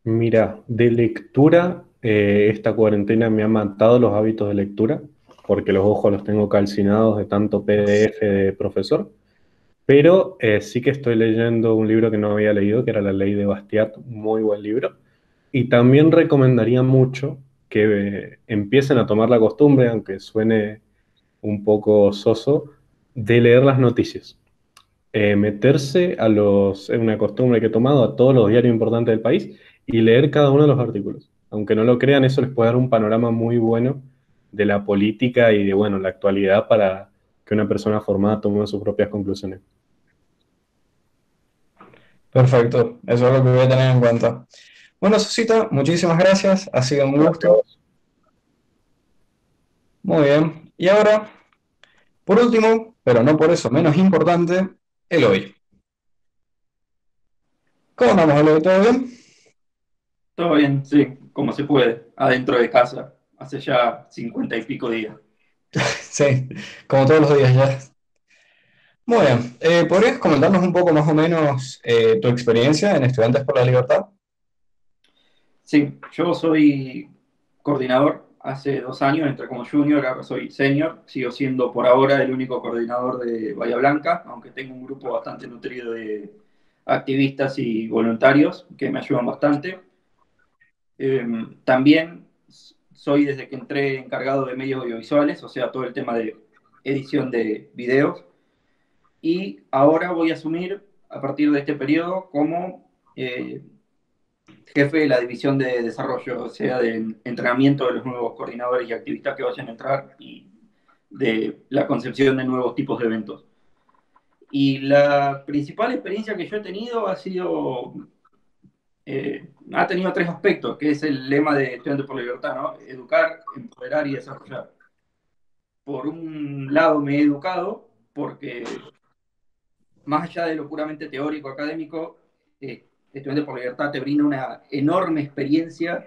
Mira, de lectura, esta cuarentena me ha matado los hábitos de lectura, porque los ojos los tengo calcinados de tanto PDF de profesor, pero sí que estoy leyendo un libro que no había leído, que era La Ley de Bastiat, un muy buen libro, y también recomendaría mucho que empiecen a tomar la costumbre, aunque suene un poco soso, de leer las noticias. Meterse es una costumbre que he tomado a todos los diarios importantes del país y leer cada uno de los artículos. Aunque no lo crean, eso les puede dar un panorama muy bueno de la política y de, bueno, la actualidad para que una persona formada tome sus propias conclusiones. Perfecto, eso es lo que voy a tener en cuenta. Bueno, Sosita, muchísimas gracias, ha sido un gusto. Muy bien. Y ahora, por último, pero no por eso menos importante, el hoy. ¿Cómo andamos, Eloy? ¿Todo bien? Todo bien, sí, como se puede, adentro de casa, hace ya 50 y pico días. Sí, como todos los días ya. Muy bien. ¿Podrías comentarnos un poco más o menos tu experiencia en Estudiantes por la Libertad? Sí, yo soy coordinador hace 2 años, entré como junior, ahora soy senior, sigo siendo por ahora el único coordinador de Bahía Blanca, aunque tengo un grupo bastante nutrido de activistas y voluntarios que me ayudan bastante. También soy desde que entré encargado de medios audiovisuales, o sea, todo el tema de edición de videos, y ahora voy a asumir a partir de este periodo como jefe de la división de desarrollo, o sea, de entrenamiento de los nuevos coordinadores y activistas que vayan a entrar y de la concepción de nuevos tipos de eventos. Y la principal experiencia que yo he tenido ha tenido 3 aspectos, que es el lema de Estudiantes por la Libertad, ¿no? Educar, empoderar y desarrollar. Por un lado me he educado porque más allá de lo puramente teórico, académico, Estudiantes por la Libertad te brinda una enorme experiencia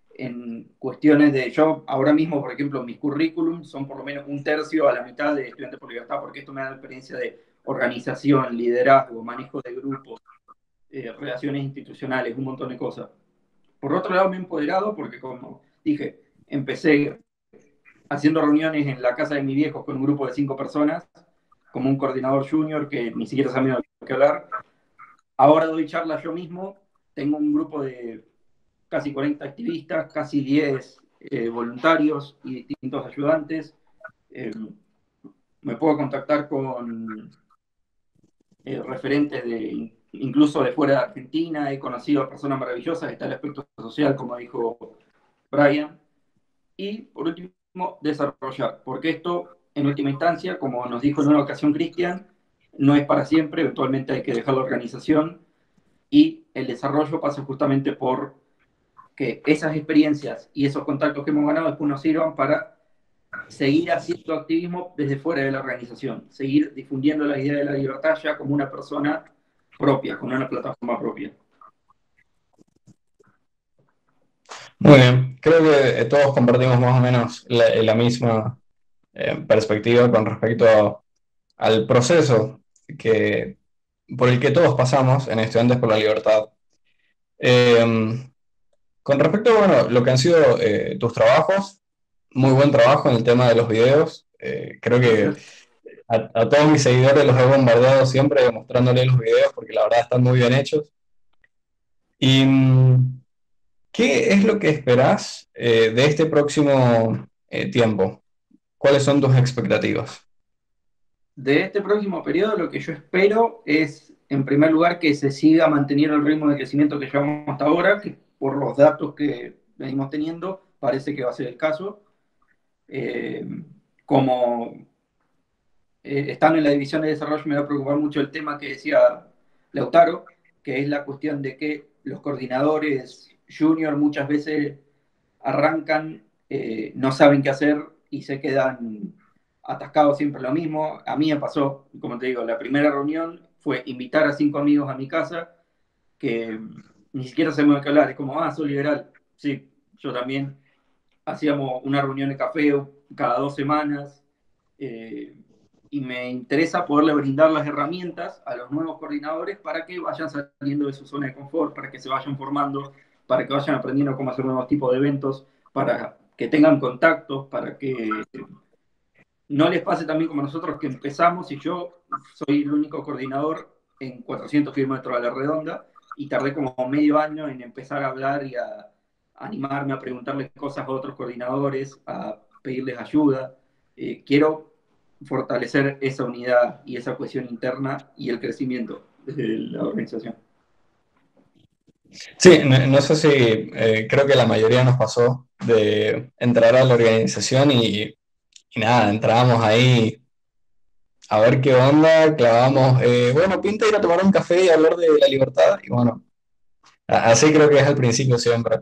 en cuestiones de, yo ahora mismo, por ejemplo, mis currículums son por lo menos un tercio a la mitad de Estudiantes por la Libertad, porque esto me da experiencia de organización, liderazgo, manejo de grupos, relaciones institucionales, un montón de cosas. Por otro lado, me he empoderado porque, como dije, empecé haciendo reuniones en la casa de mis viejos con un grupo de 5 personas, como un coordinador junior que ni siquiera sabía de qué hablar. Ahora doy charlas yo mismo, tengo un grupo de casi 40 activistas, casi 10 voluntarios y distintos ayudantes. Me puedo contactar con referentes incluso de fuera de Argentina, he conocido a personas maravillosas, está el aspecto social, como dijo Brian. Y por último, desarrollar, porque esto, en última instancia, como nos dijo en una ocasión Cristian, no es para siempre, eventualmente hay que dejar la organización y el desarrollo pasa justamente por que esas experiencias y esos contactos que hemos ganado después nos sirvan para seguir haciendo activismo desde fuera de la organización, seguir difundiendo la idea de la libertad ya como una persona propia, con una plataforma propia. Muy bien, creo que todos compartimos más o menos la misma perspectiva con respecto al proceso que, por el que todos pasamos en Estudiantes por la Libertad. Eh, con respecto a bueno, lo que han sido tus trabajos, muy buen trabajo en el tema de los videos. Creo que Gracias. a todos mis seguidores los he bombardeado siempre mostrándoles los videos porque la verdad están muy bien hechos. ¿Y qué es lo que esperás de este próximo tiempo? ¿Cuáles son tus expectativas? De este próximo periodo, lo que yo espero es, en primer lugar, que se siga manteniendo el ritmo de crecimiento que llevamos hasta ahora, que por los datos que venimos teniendo, parece que va a ser el caso. Eh, como estando en la división de desarrollo, me va a preocupar mucho el tema que decía Lautaro, que es la cuestión de que los coordinadores junior muchas veces arrancan, no saben qué hacer y se quedan atascados siempre lo mismo. A mí me pasó, como te digo, la primera reunión fue invitar a 5 amigos a mi casa que ni siquiera sabemos de qué hablar. Es como, soy liberal. Sí, yo también. Hacíamos una reunión de café cada 2 semanas. eh, y me interesa poderle brindar las herramientas a los nuevos coordinadores para que vayan saliendo de su zona de confort, para que se vayan formando, para que vayan aprendiendo cómo hacer nuevos tipos de eventos, para que tengan contactos, para que no les pase también como nosotros que empezamos y yo soy el único coordinador en 400 kilómetros a la redonda y tardé como medio año en empezar a hablar y a animarme a preguntarles cosas a otros coordinadores, a pedirles ayuda. Quiero fortalecer esa unidad y esa cohesión interna y el crecimiento de la organización. Sí, no sé si creo que la mayoría nos pasó de entrar a la organización y nada, entrábamos ahí a ver qué onda, clavamos, bueno, pinta ir a tomar un café y hablar de la libertad, y bueno, así creo que es al principio siempre.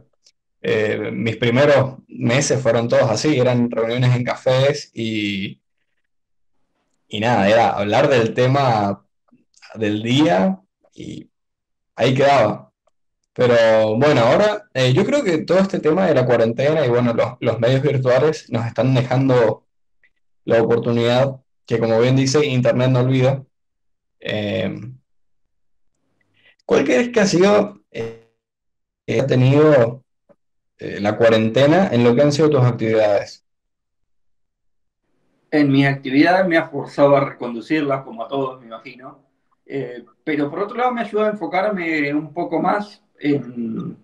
Mis primeros meses fueron todos así, eran reuniones en cafés y nada, era hablar del tema del día y ahí quedaba. Pero bueno, ahora yo creo que todo este tema de la cuarentena y bueno, los medios virtuales nos están dejando la oportunidad que como bien dice, Internet no olvida. Eh, ¿Cuál crees que ha sido, ha tenido la cuarentena en lo que han sido tus actividades? En mis actividades me ha forzado a reconducirlas, como a todos, me imagino. Pero por otro lado me ayuda a enfocarme un poco más en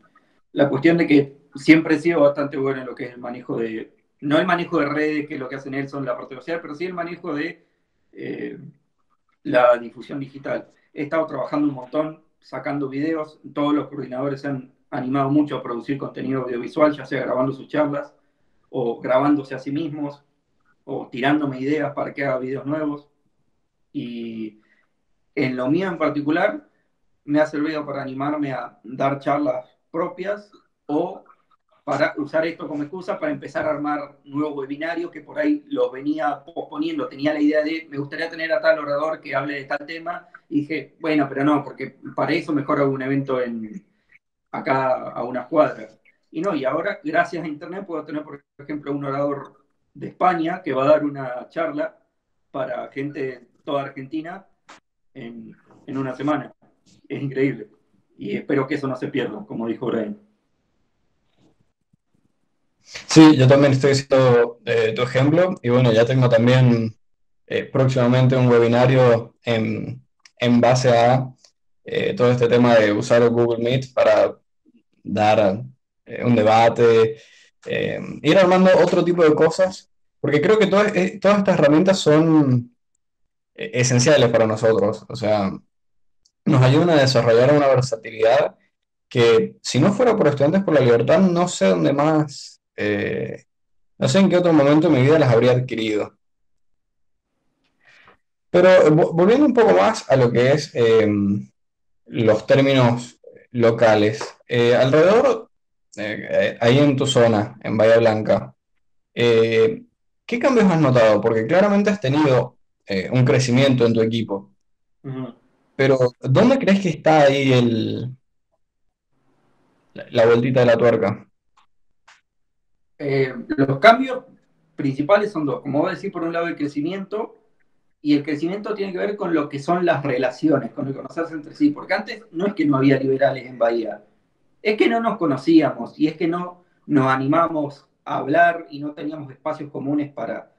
la cuestión de que siempre he sido bastante bueno en lo que es el manejo de, no el manejo de redes, que es lo que hace Nelson, la parte social, pero sí el manejo de eh, la difusión digital. He estado trabajando un montón, sacando videos, todos los coordinadores se han animado mucho a producir contenido audiovisual, ya sea grabando sus charlas o grabándose a sí mismos o tirándome ideas para que haga videos nuevos. Y en lo mío en particular, me ha servido para animarme a dar charlas propias o para usar esto como excusa para empezar a armar nuevos webinarios que por ahí los venía posponiendo. Tenía la idea de, me gustaría tener a tal orador que hable de tal tema, y dije, bueno, pero no, porque para eso mejor hago un evento acá a unas cuadras. Y no, y ahora, gracias a Internet, puedo tener, por ejemplo, un orador de España que va a dar una charla para gente de toda Argentina en una semana. Es increíble. Y espero que eso no se pierda, como dijo Brian. Sí, yo también estoy siendo tu ejemplo y bueno, ya tengo también próximamente un webinario en base a todo este tema de usar Google Meet para dar un debate, ir armando otro tipo de cosas, porque creo que todas estas herramientas son esenciales para nosotros, o sea, nos ayudan a desarrollar una versatilidad que si no fuera por Estudiantes por la Libertad, no sé dónde más, no sé en qué otro momento de mi vida las habría adquirido. Pero volviendo un poco más a lo que es los términos locales, alrededor, ahí en tu zona, en Bahía Blanca, eh, ¿qué cambios has notado? Porque claramente has tenido un crecimiento en tu equipo, Uh-huh. pero ¿dónde crees que está ahí la vueltita de la tuerca? Los cambios principales son dos. Como vos decís, por un lado el crecimiento, y el crecimiento tiene que ver con lo que son las relaciones, con el conocerse entre sí, porque antes no es que no había liberales en Bahía, es que no nos conocíamos y es que no nos animamos a hablar y no teníamos espacios comunes para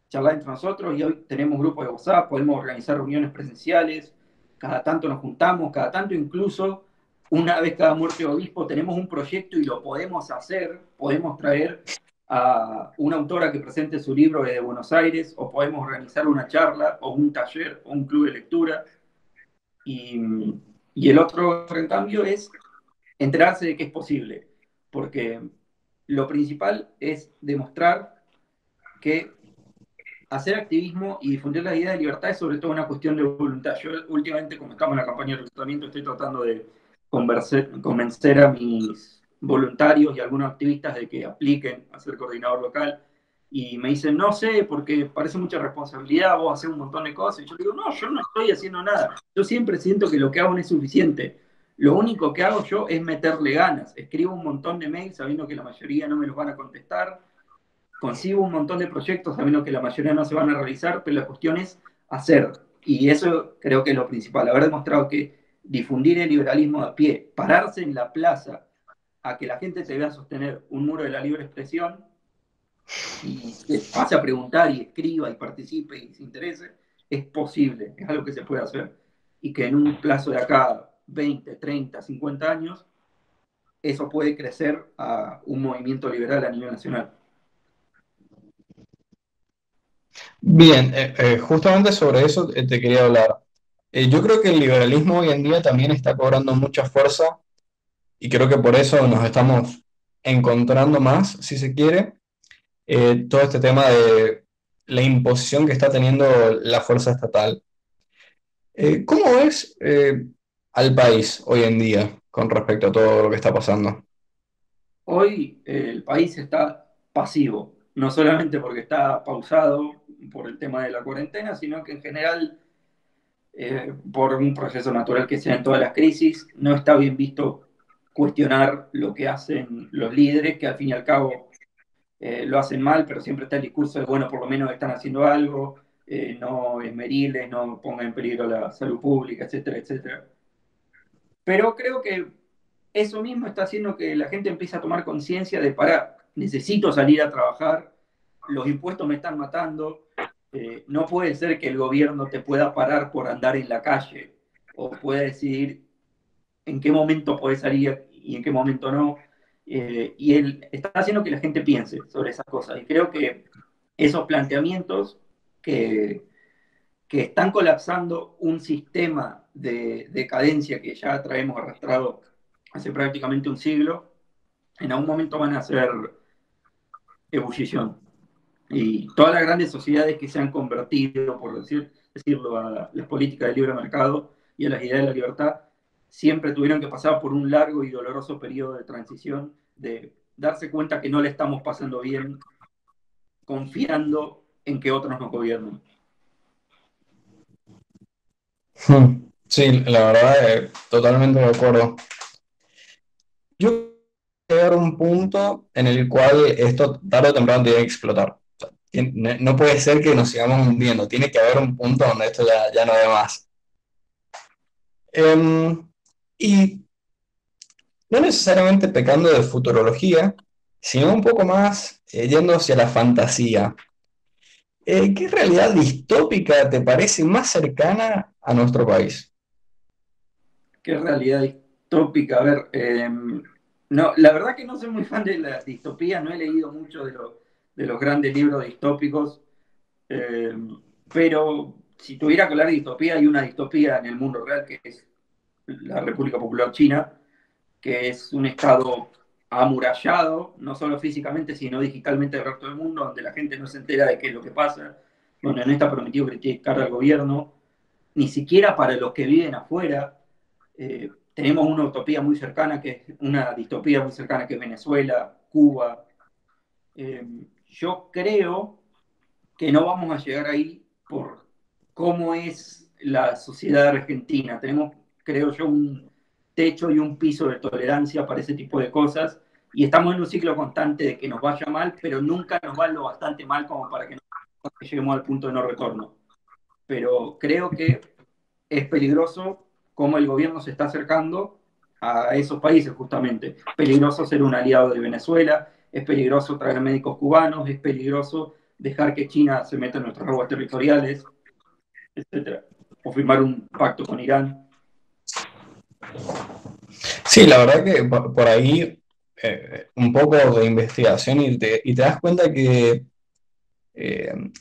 charlar entre nosotros y hoy tenemos grupos de WhatsApp, podemos organizar reuniones presenciales, cada tanto nos juntamos, cada tanto incluso una vez cada muerte de obispo tenemos un proyecto y lo podemos hacer, podemos traer a una autora que presente su libro desde Buenos Aires o podemos organizar una charla o un taller o un club de lectura y, y el otro en cambio es enterarse de que es posible, porque lo principal es demostrar que hacer activismo y difundir la idea de libertad es sobre todo una cuestión de voluntad. Yo últimamente, como estamos en la campaña de reclutamiento, estoy tratando de convencer a mis voluntarios y a algunos activistas de que apliquen a ser coordinador local. Y me dicen, no sé, porque parece mucha responsabilidad, vos haces un montón de cosas. Y yo digo, no, yo no estoy haciendo nada. Yo siempre siento que lo que hago no es suficiente. Lo único que hago yo es meterle ganas. Escribo un montón de mails sabiendo que la mayoría no me los van a contestar. Consigo un montón de proyectos sabiendo que la mayoría no se van a realizar, pero la cuestión es hacer. Y eso creo que es lo principal. Haber demostrado que difundir el liberalismo a pie, pararse en la plaza a que la gente te vea sostener un muro de la libre expresión y que pase a preguntar y escriba y participe y se interese, es posible, es algo que se puede hacer. Y que en un plazo de acá 20, 30, 50 años, eso puede crecer a un movimiento liberal a nivel nacional. Bien, justamente sobre eso te quería hablar. Yo creo que el liberalismo hoy en día también está cobrando mucha fuerza y creo que por eso nos estamos encontrando más, si se quiere, todo este tema de la imposición que está teniendo la fuerza estatal. ¿Cómo ves al país hoy en día con respecto a todo lo que está pasando? Hoy el país está pasivo, no solamente porque está pausado por el tema de la cuarentena, sino que en general por un proceso natural que sea en todas las crisis, no está bien visto cuestionar lo que hacen los líderes, que al fin y al cabo lo hacen mal, pero siempre está el discurso de, bueno, por lo menos están haciendo algo, no esmeriles, no pongan en peligro la salud pública, etcétera, etcétera. Pero creo que eso mismo está haciendo que la gente empiece a tomar conciencia de, para, necesito salir a trabajar, los impuestos me están matando, no puede ser que el gobierno te pueda parar por andar en la calle o pueda decidir en qué momento puedes salir y en qué momento no. Y él está haciendo que la gente piense sobre esas cosas. Y creo que esos planteamientos que, que están colapsando un sistema de decadencia que ya traemos arrastrado hace prácticamente un siglo, en algún momento van a hacer ebullición. Y todas las grandes sociedades que se han convertido, por decirlo, a las políticas de libre mercado y a las ideas de la libertad, siempre tuvieron que pasar por un largo y doloroso periodo de transición, de darse cuenta que no le estamos pasando bien, confiando en que otros nos gobiernen. Sí, la verdad, totalmente de acuerdo. Yo creo que llegar a un punto en el cual esto tarde o temprano tiene que explotar. O sea, no puede ser que nos sigamos hundiendo, tiene que haber un punto donde esto ya no dé más. Y no necesariamente pecando de futurología, sino un poco más yendo hacia la fantasía. ¿Qué realidad distópica te parece más cercana a nuestro país? Qué realidad distópica. A ver, no, la verdad que no soy muy fan de las distopías, no he leído mucho de los grandes libros distópicos, eh, pero si tuviera que hablar de distopía, hay una distopía en el mundo real que es la República Popular China, que es un estado amurallado, no solo físicamente, sino digitalmente del resto del mundo, donde la gente no se entera de qué es lo que pasa, donde no está permitido criticar al gobierno, ni siquiera para los que viven afuera. Tenemos una utopía muy cercana, que es una distopía muy cercana, que es Venezuela, Cuba. Eh, yo creo que no vamos a llegar ahí por cómo es la sociedad argentina. Tenemos, creo yo, un techo y un piso de tolerancia para ese tipo de cosas y estamos en un ciclo constante de que nos vaya mal, pero nunca nos va lo bastante mal como para que no lleguemos al punto de no retorno. Pero creo que es peligroso cómo el gobierno se está acercando a esos países justamente. Es peligroso ser un aliado de Venezuela, es peligroso traer médicos cubanos, es peligroso dejar que China se meta en nuestras aguas territoriales, etcétera, o firmar un pacto con Irán. Sí, la verdad que por ahí un poco de investigación y te das cuenta que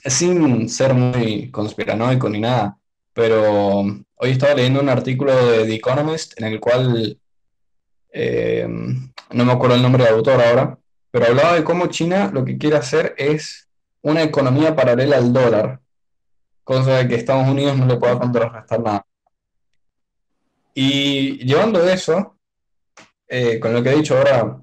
sin ser muy conspiranoico ni nada, pero hoy estaba leyendo un artículo de The Economist en el cual no me acuerdo el nombre del autor ahora, pero hablaba de cómo China lo que quiere hacer es una economía paralela al dólar, cosa de que Estados Unidos no le pueda contrarrestar nada. Y llevando eso, con lo que ha dicho ahora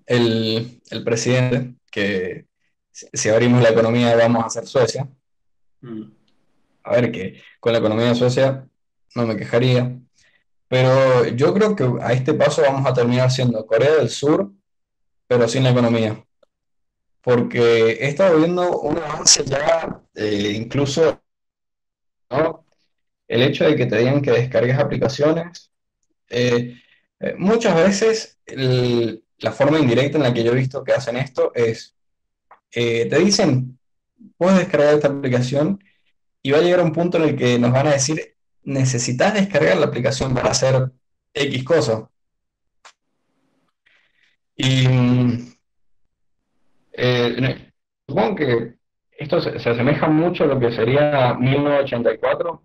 el presidente, que si abrimos la economía vamos a hacer Suecia, a ver que con la economía de Suecia no me quejaría, pero yo creo que a este paso vamos a terminar siendo Corea del Sur, pero sin la economía. Porque he estado viendo un avance ya, incluso, ¿no? El hecho de que te digan que descargues aplicaciones, eh, muchas veces la forma indirecta en la que yo he visto que hacen esto es, te dicen, puedes descargar esta aplicación y va a llegar un punto en el que nos van a decir, necesitas descargar la aplicación para hacer X cosa. Y supongo que esto se asemeja mucho a lo que sería 1984,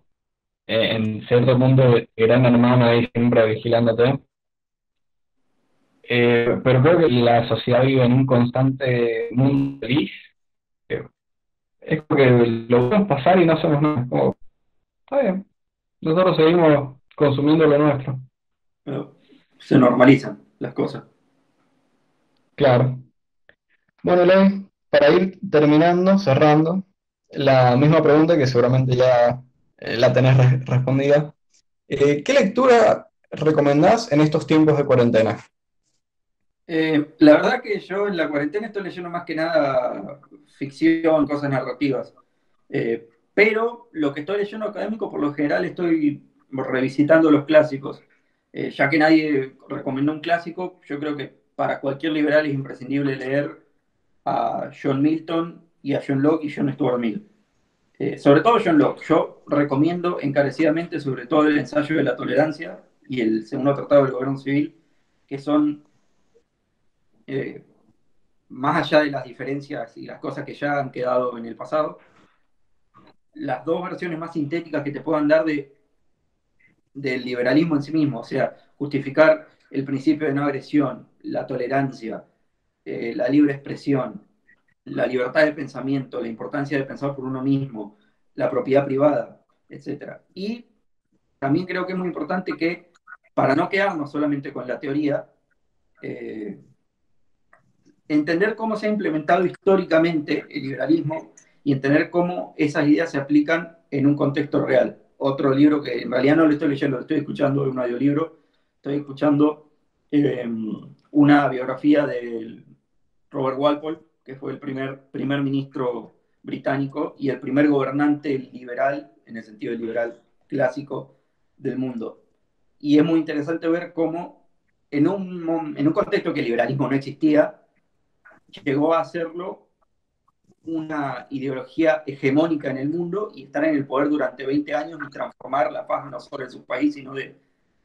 en cierto punto Gran Hermano ahí siempre vigilándote, pero creo que la sociedad vive en un constante mundo feliz, eh, es como que lo vemos pasar y no hacemos nada, como, está bien, nosotros seguimos consumiendo lo nuestro, Pero se normalizan las cosas. claro. Bueno, Ley, para ir terminando, cerrando, la misma pregunta que seguramente ya la tenés respondida. ¿Qué lectura recomendás en estos tiempos de cuarentena? La verdad que yo en la cuarentena estoy leyendo más que nada ficción, cosas narrativas. Pero lo que estoy leyendo académico, por lo general, estoy revisitando los clásicos. Ya que nadie recomendó un clásico, yo creo que para cualquier liberal es imprescindible leer a John Milton y a John Locke y John Stuart Mill. Sobre todo John Locke. Yo recomiendo encarecidamente, sobre todo el ensayo de la tolerancia y el segundo tratado del gobierno civil, que son eh, más allá de las diferencias y las cosas que ya han quedado en el pasado, las dos versiones más sintéticas que te puedan dar del liberalismo en sí mismo, o sea, justificar el principio de no agresión, la tolerancia, la libre expresión, la libertad de pensamiento, la importancia de pensar por uno mismo, la propiedad privada, etc. Y también creo que es muy importante que, para no quedarnos solamente con la teoría, eh, entender cómo se ha implementado históricamente el liberalismo y entender cómo esas ideas se aplican en un contexto real. Otro libro que en realidad no lo estoy leyendo, lo estoy escuchando, un audiolibro, estoy escuchando una biografía de Robert Walpole, que fue el primer ministro británico y el primer gobernante liberal, en el sentido de liberal clásico, del mundo. Y es muy interesante ver cómo en un contexto que el liberalismo no existía, llegó a hacerlo una ideología hegemónica en el mundo y estar en el poder durante 20 años y transformar la paz no solo de su país, sino de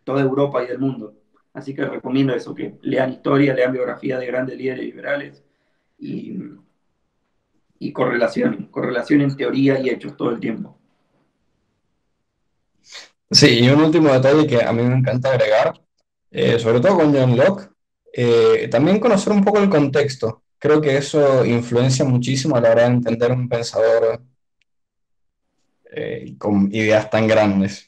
toda Europa y del mundo. Así que recomiendo eso, que lean historia, lean biografía de grandes líderes liberales y, y correlación en teoría y hechos todo el tiempo. Sí, y un último detalle que a mí me encanta agregar, sobre todo con John Locke, también conocer un poco el contexto. Creo que eso influencia muchísimo a la hora de entender un pensador con ideas tan grandes.